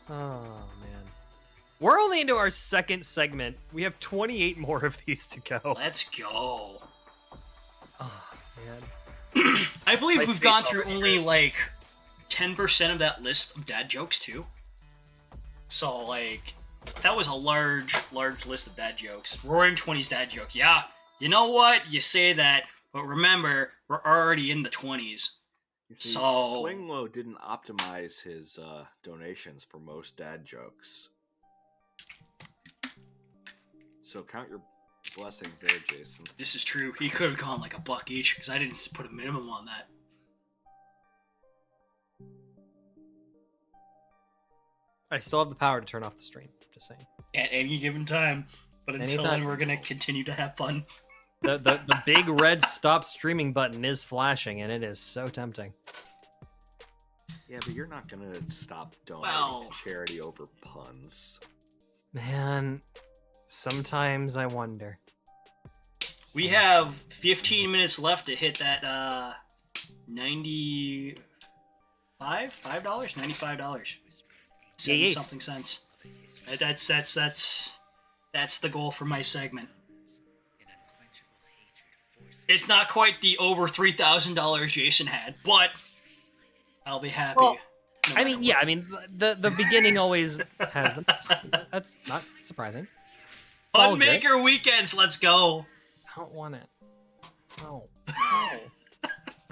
Oh, man. We're only into our second segment. We have 28 more of these to go. Let's go. Oh, man. I believe My we've gone face through already only hurt. like 10% of that list of dad jokes too. So like, that was a large list of dad jokes. Roaring 20s dad jokes. Yeah, you know what? You say that, but remember, we're already in the 20s. You see, So- Swing Low didn't optimize his donations for most dad jokes. So count your blessings there, Jason. This is true. He could have gone like $1 each because I didn't put a minimum on that. I still have the power to turn off the stream. Just saying. At any given time. But until Anytime. then, we're gonna continue to have fun. The big red stop streaming button is flashing, and it is so tempting. Yeah, but you're not gonna stop donating Well- to charity over puns. Man, sometimes I wonder. We have 15 minutes left to hit that $95? $95? Yeah. Something cents. That's the goal for my segment. It's not quite the over $3,000 Jason had, but I'll be happy. Well, no I mean, matter yeah, what. I mean, the beginning always has the most. That's not surprising. It's all Fun good. Maker Weekends, let's go. I don't want it. No. I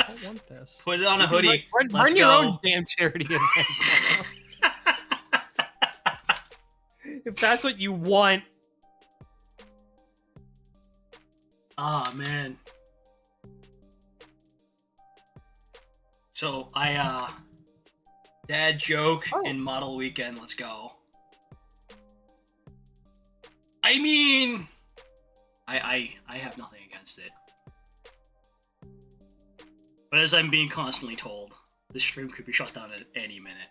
don't want this. Put it on a hoodie. Run Let's your go. own damn charity event. If that's what you want. Ah, man. So, dad joke Oh. and model weekend, let's go. I mean, I have nothing against it. But as I'm being constantly told, the stream could be shut down at any minute.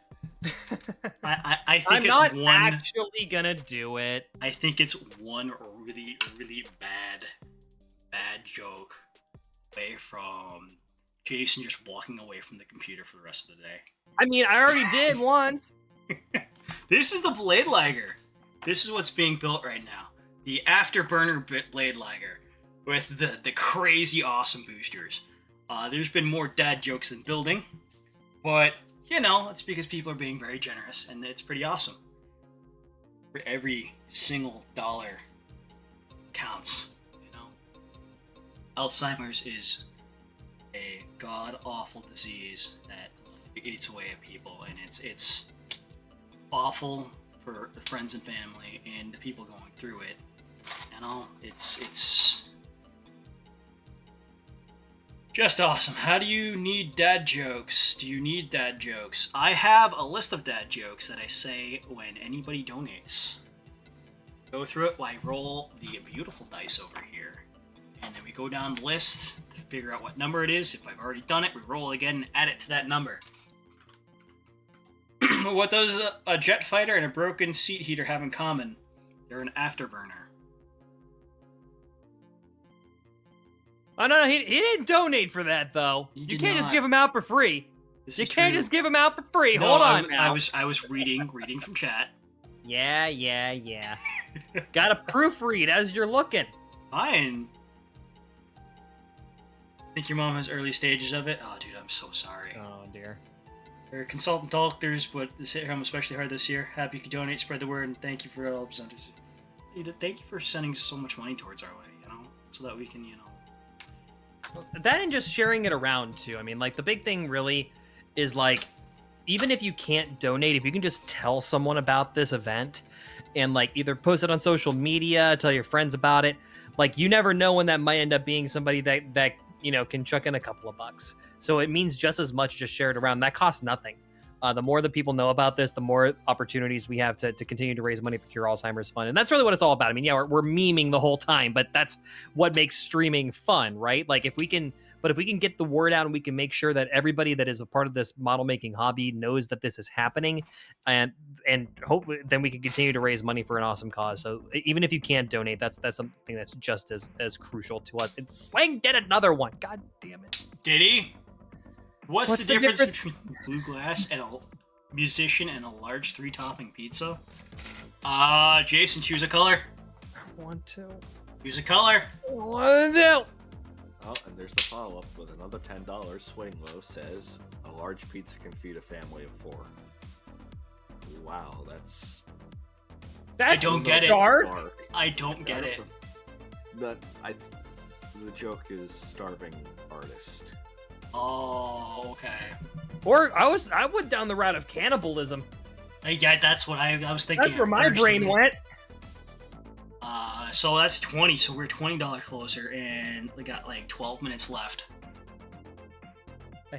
I think I'm it's not one. actually gonna do it. I think it's one really, really bad joke away from Jason just walking away from the computer for the rest of the day. I mean, I already did once. This is the Blade Liger. This is what's being built right now. The Afterburner Blade Liger with the crazy awesome boosters. There's been more dad jokes than building, but you know, it's because people are being very generous and it's pretty awesome. For every single dollar counts, you know. Alzheimer's is a god-awful disease that eats away at people, and it's awful for the friends and family and the people going through it. You know, it's just awesome. How do you need dad jokes? Do you need dad jokes? I have a list of dad jokes that I say when anybody donates. Go through it while I roll the beautiful dice over here. And then we go down the list to figure out what number it is. If I've already done it, we roll again and add it to that number. What does a jet fighter and a broken seat heater have in common? They're an afterburner. Oh no, he didn't donate for that though. He You did can't just not. give him out for free. This You is can't true. just give him out for free. No, Hold on now. I was reading from chat. Yeah. Gotta proofread as you're looking. Fine. Think your mom has early stages of it? Oh, dude, I'm so sorry. Oh dear. They're consultant doctors, but this hit home especially hard this year. Happy you could donate, spread the word, and thank you for all the presenters. Thank you for sending so much money towards our way, you know, so that we can, you know. That and just sharing it around too. I mean, like the big thing really is like, even if you can't donate, if you can just tell someone about this event and like either post it on social media, tell your friends about it. Like you never know when that might end up being somebody that you know can chuck in a couple of bucks. So it means just as much just share it around. That costs nothing. The more that people know about this, the more opportunities we have to continue to raise money for Cure Alzheimer's Fund. And that's really what it's all about. I mean, yeah, we're memeing the whole time, but that's what makes streaming fun, right? Like if we can get the word out and we can make sure that everybody that is a part of this model making hobby knows that this is happening, and hopefully then we can continue to raise money for an awesome cause. So even if you can't donate, that's something that's just as crucial to us. And Swang did another one. God damn it. Did he? What's the the difference difference? between blue glass and a musician and a large 3-topping pizza? Jason, choose a color. I want to. Choose a color. I want to. Oh, and there's the follow-up with another $10. Swing Low says, a large pizza can feed a family of 4. Wow, that's I don't get it. dark. dark. I don't get it. The joke is starving artist. Oh, okay. Or I went down the route of cannibalism. Yeah, that's what I was thinking. That's where my brain went. So that's 20. So we're $20 closer, and we got like 12 minutes left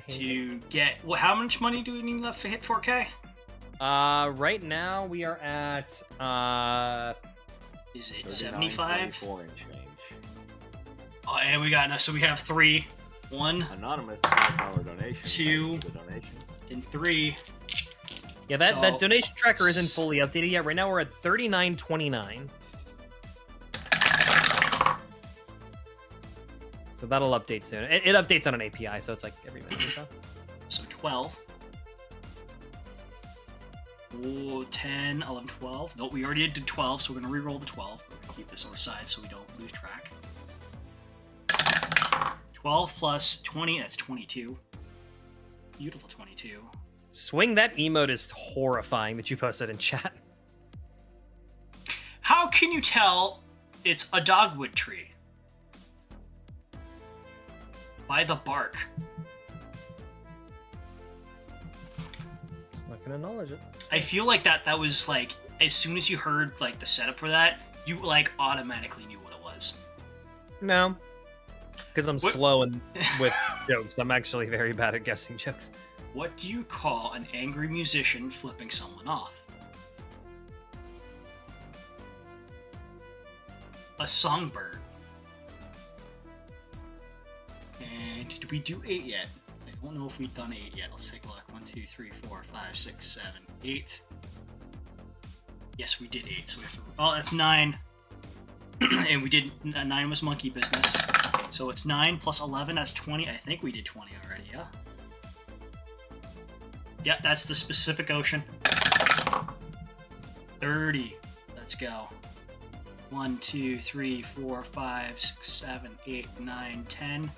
to get. Well, how much money do we need left to hit 4K? Right now we are at Is it 75? 39.24 and change. Oh, and we got so we have 3, 1, Anonymous $5 donation. Two. Thank you for the donation. and 3. Yeah, that So- donation tracker isn't fully updated yet. Right now we're at 39.29. So that'll update soon. It updates on an API, so it's like every minute or so. So 12. Ooh, 10, 11, 12. Nope, we already did 12, so we're going to re-roll the 12. We're going to keep this on the side so we don't lose track. 12 plus 20, that's 22. Beautiful 22. Swing, that emote is horrifying that you posted in chat. How can you tell it's a dogwood tree? By the bark. Just not gonna acknowledge it. I feel like that was like, as soon as you heard like the setup for that, you like automatically knew what it was. No. Because I'm What- slow and with jokes. I'm actually very bad at guessing jokes. What do you call an angry musician flipping someone off? A songbird. And did we do 8 yet? I don't know if we've done 8 yet. Let's take a look. 1, 2, 3, 4, 5, 6, 7, 8. Yes, we did 8. So we have to. Oh, that's 9. And we did 9 was monkey business. So it's 9 plus 11. That's 20. I think we did 20 already. Yeah. Yeah, that's the specific ocean. 30. Let's go. 1, 2, 3, 4, 5, 6, 7, 8, 9, 10.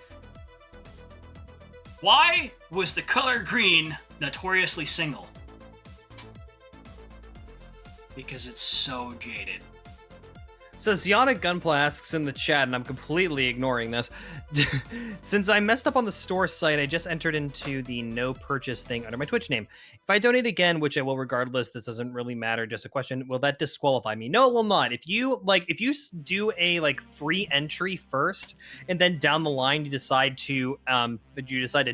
Why was the color green notoriously single? Because it's so jaded. So Zionic Gunpla asks in the chat, and I'm completely ignoring this. Since I messed up on the store site, I just entered into the no purchase thing under my Twitch name. If I donate again, which I will regardless, this doesn't really matter, just a question, will that disqualify me? No, it will not. If you do a free entry first, and then down the line you decide to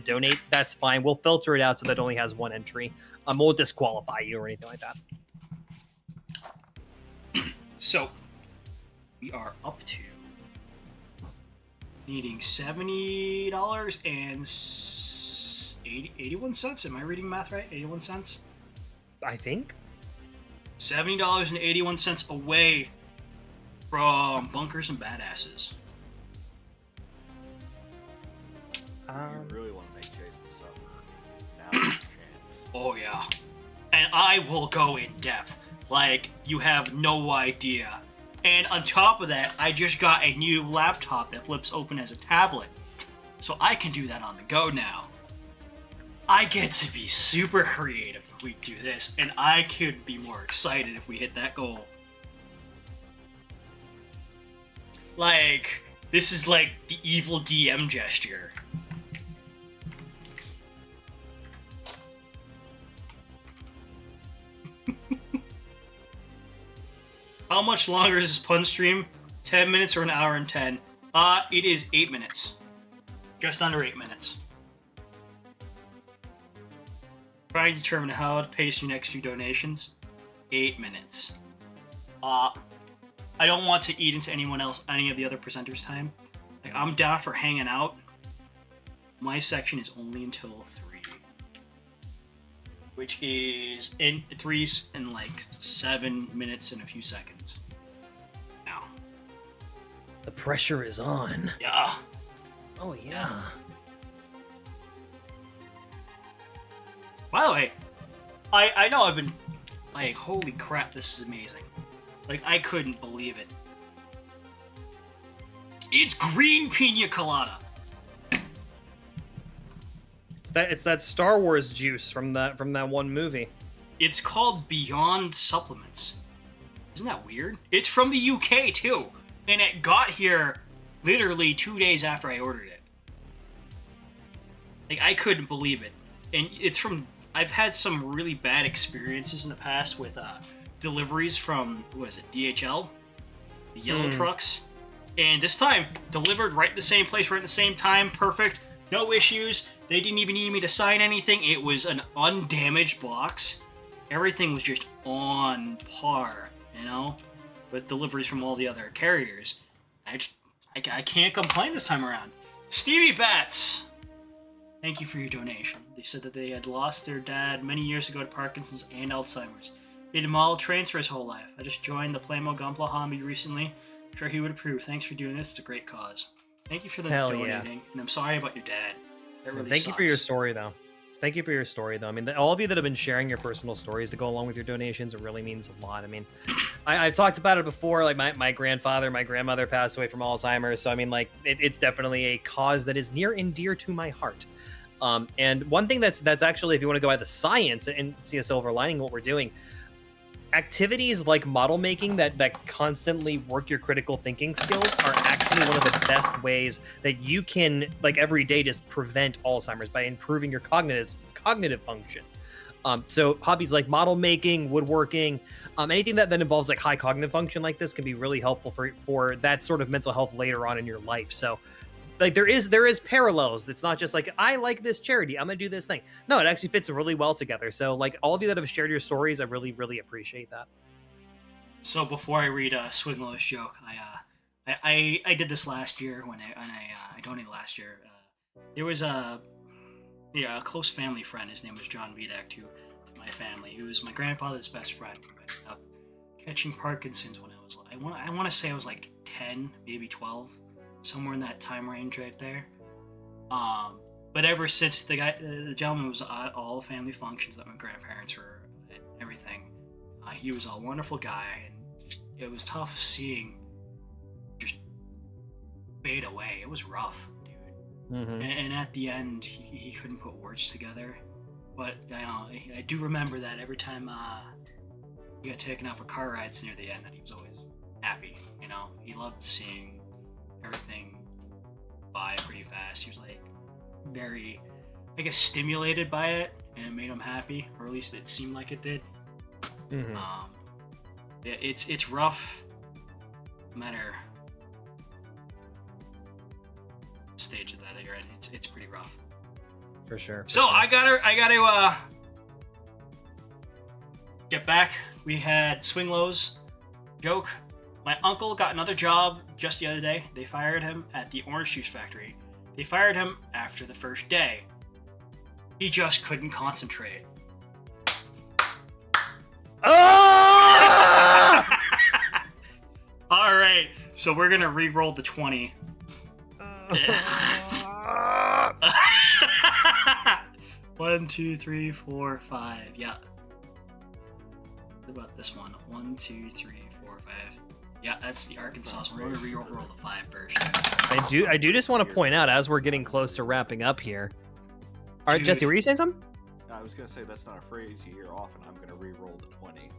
donate, that's fine. We'll filter it out so that it only has one entry. We'll disqualify you or anything like that. So, we are up to needing $70 and 81 cents. Am I reading math right? 81 cents? I think. $70.81 away from Bunkers and Badasses. You really want to make Jason suffer. Now's your chance. Oh yeah. And I will go in depth. Like, you have no idea. And on top of that, I just got a new laptop that flips open as a tablet. So I can do that on the go now. I get to be super creative if we do this, and I could be more excited if we hit that goal. Like, this is like the evil DM gesture. How much longer is this pun stream? 10 minutes or an hour and 10? It is 8 minutes. Just under 8 minutes. Trying to determine how to pace your next few donations. 8 minutes. I don't want to eat into any of the other presenters' time. Like, I'm down for hanging out. My section is only until 3. Which is in 3's in like 7 minutes and a few seconds. Now. The pressure is on. Yeah. Oh, yeah. By the way, I know I've been like, holy crap, this is amazing. Like, I couldn't believe it. It's green pina colada. It's that Star Wars juice from that one movie. It's called Beyond Supplements. Isn't that weird? It's from the UK too, and it got here literally 2 days after I ordered it. Like, I couldn't believe it. And it's from... I've had some really bad experiences in the past with deliveries from, what is it, DHL? The yellow trucks. And this time, delivered right in the same place, right at the same time, perfect, no issues. They didn't even need me to sign anything. It was an undamaged box. Everything was just on par, you know, with deliveries from all the other carriers. I can't complain this time around. Stevie Bats, thank you for your donation. They said that they had lost their dad many years ago to Parkinson's and Alzheimer's. He did model trains for his whole life. I just joined the Playmo Gunpla hobby recently. I'm sure he would approve. Thanks for doing this. It's a great cause. Thank you for the donating. Yeah. And I'm sorry about your dad. That really Thank sucks. you for your story, though. Thank you for your story, though. I mean, all of you that have been sharing your personal stories to go along with your donations, it really means a lot. I mean, I've talked about it before. Like, my grandfather, my grandmother passed away from Alzheimer's. So, I mean, like, it's definitely a cause that is near and dear to my heart. And one thing that's actually, if you want to go by the science and see a silver lining in what we're doing, activities like model making that constantly work your critical thinking skills are actually one of the best ways that you can, like, every day just prevent Alzheimer's by improving your cognitive function. So hobbies like model making, woodworking, anything that involves like high cognitive function like this can be really helpful for that sort of mental health later on in your life. So like there is parallels. It's not just like, I like this charity, I'm gonna do this thing. No, it actually fits really well together. So like all of you that have shared your stories, I really, really appreciate that. So before I read Swinglow's joke, I did this last year when I donated last year. There was a close family friend. His name was John Vidak to my family. He was my grandfather's best friend. I ended up catching Parkinson's when I was, I want to say I was like 10, maybe 12. Somewhere in that time range right there. But ever since the gentleman was at all the family functions that my grandparents were at, everything, he was a wonderful guy, and it was tough seeing just fade away. It was rough, dude. Mm-hmm. And at the end, he couldn't put words together. But I do remember that every time he got taken out for car rides near the end, that he was always happy. You know, he loved seeing everything by pretty fast. He was like very, I guess, stimulated by it, and it made him happy, or at least it seemed like it did. Mm-hmm. It's rough, no matter what stage of that you're in. It's pretty rough. For sure. So I gotta get back. We had Swinglow's joke. My uncle got another job just the other day. They fired him at the orange juice factory. They fired him after the first day. He just couldn't concentrate. Ah! All right, so we're gonna re-roll the 20. 1, 2, 3, 4, 5. Yeah. What about this one? 1, 2, 3, 4, 5. Yeah, that's the Arkansas. So we're gonna re-roll the 5 first. I do just want to point out, as we're getting close to wrapping up here. All right, Dude. Jesse, were you saying something? I was gonna say that's not a phrase you hear often. I'm gonna re-roll the 20.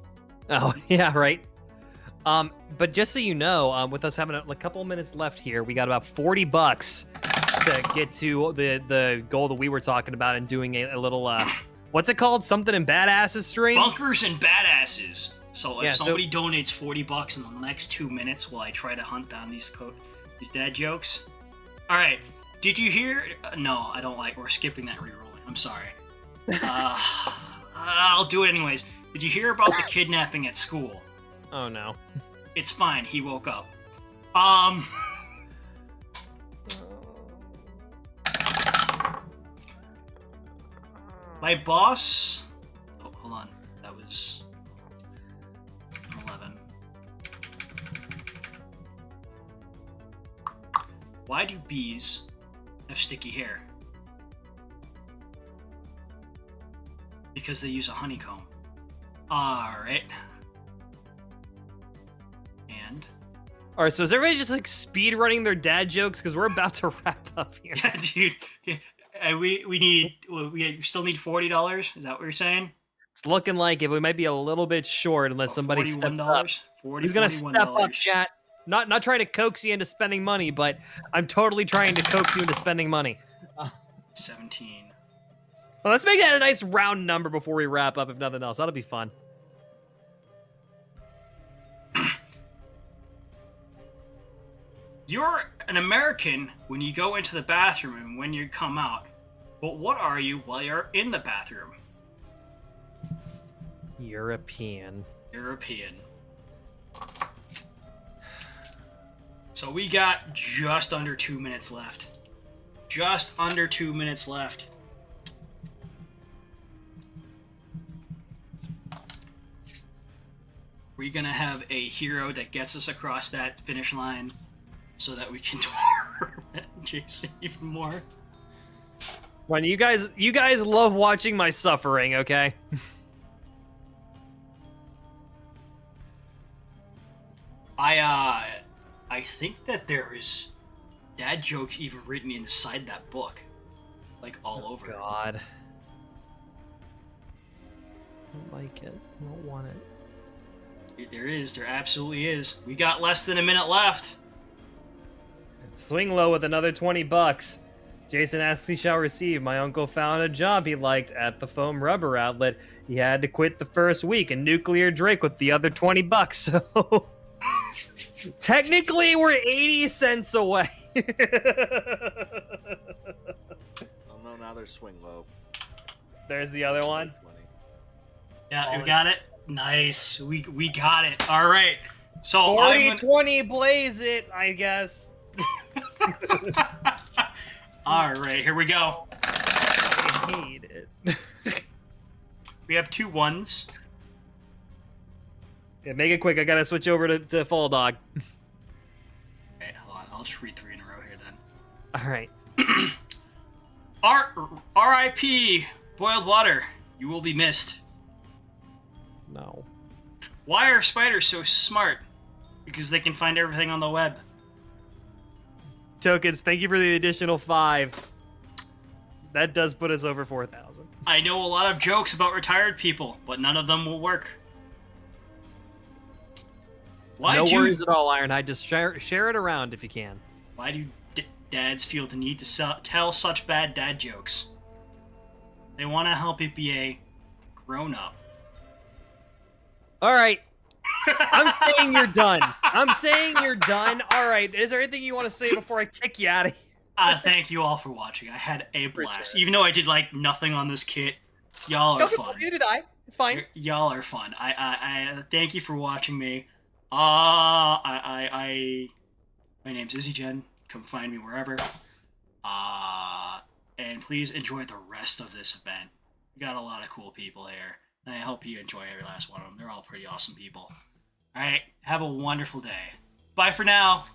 Oh, yeah, right. But just so you know, with us having a couple minutes left here, we got about $40 to get to the goal that we were talking about and doing a little what's it called? Something in Badasses stream? Bunkers and Badasses. So if somebody donates $40 in the next 2 minutes while I try to hunt down these dad jokes. All right. Did you hear? No, I don't like. We're skipping that re-rolling. I'm sorry. I'll do it anyways. Did you hear about the kidnapping at school? Oh no. It's fine. He woke up. My boss. Oh, hold on. That was 11. Why do bees have sticky hair? Because they use a honeycomb. Alright. And? Alright, so is everybody just like speed running their dad jokes? Because we're about to wrap up here. Yeah, dude. we need. We still need $40. Is that what you're saying? It's looking like it. We might be a little bit short unless somebody steps up. Who's gonna step up, chat? Not trying to coax you into spending money, but I'm totally trying to coax you into spending money. 17. Well, let's make that a nice round number before we wrap up, if nothing else. That'll be fun. You're an American when you go into the bathroom and when you come out. But what are you while you're in the bathroom? European. European. So we got just under 2 minutes left. Just under 2 minutes left. We're gonna have a hero that gets us across that finish line so that we can torment Jason even more. When you guys love watching my suffering, okay? I think that there is dad jokes even written inside that book, like all over. God, I don't like it. I don't want it. There is. There absolutely is. We got less than a minute left. Swing low with another $20. Jason asks he shall receive. My uncle found a job he liked at the foam rubber outlet. He had to quit the first week and nuclear Drake with the other $20. So technically, we're 80 cents away. Oh no, now there's swing low. There's the other one. 20. Yeah, we got it. Nice. We got it. All right. So 20 blaze it, I guess. All right, here we go. I hate it. We have 2 ones. Yeah, make it quick. I gotta switch over to Fall Dog. Okay, hold on. I'll just read 3 in a row here then. All right. R.I.P. Boiled water. You will be missed. No. Why are spiders so smart? Because they can find everything on the web. Tokens, thank you for the additional 5. That does put us over 4,000. I know a lot of jokes about retired people, but none of them will work. No worries at all, Ironhide. Just share it around if you can. Why do dads feel the need to tell such bad dad jokes? They want to help it be a grown-up. All right. I'm saying you're done. I'm saying you're done. All right. Is there anything you want to say before I kick you out of here? Thank you all for watching. I had a blast. Even though I did like nothing on this kit, y'all are fun. Neither did I. It's fine. Y'all are fun. I thank you for watching me. My name's Ezegen. Come find me wherever. And please enjoy the rest of this event. We got a lot of cool people here. And I hope you enjoy every last one of them. They're all pretty awesome people. Alright, have a wonderful day. Bye for now.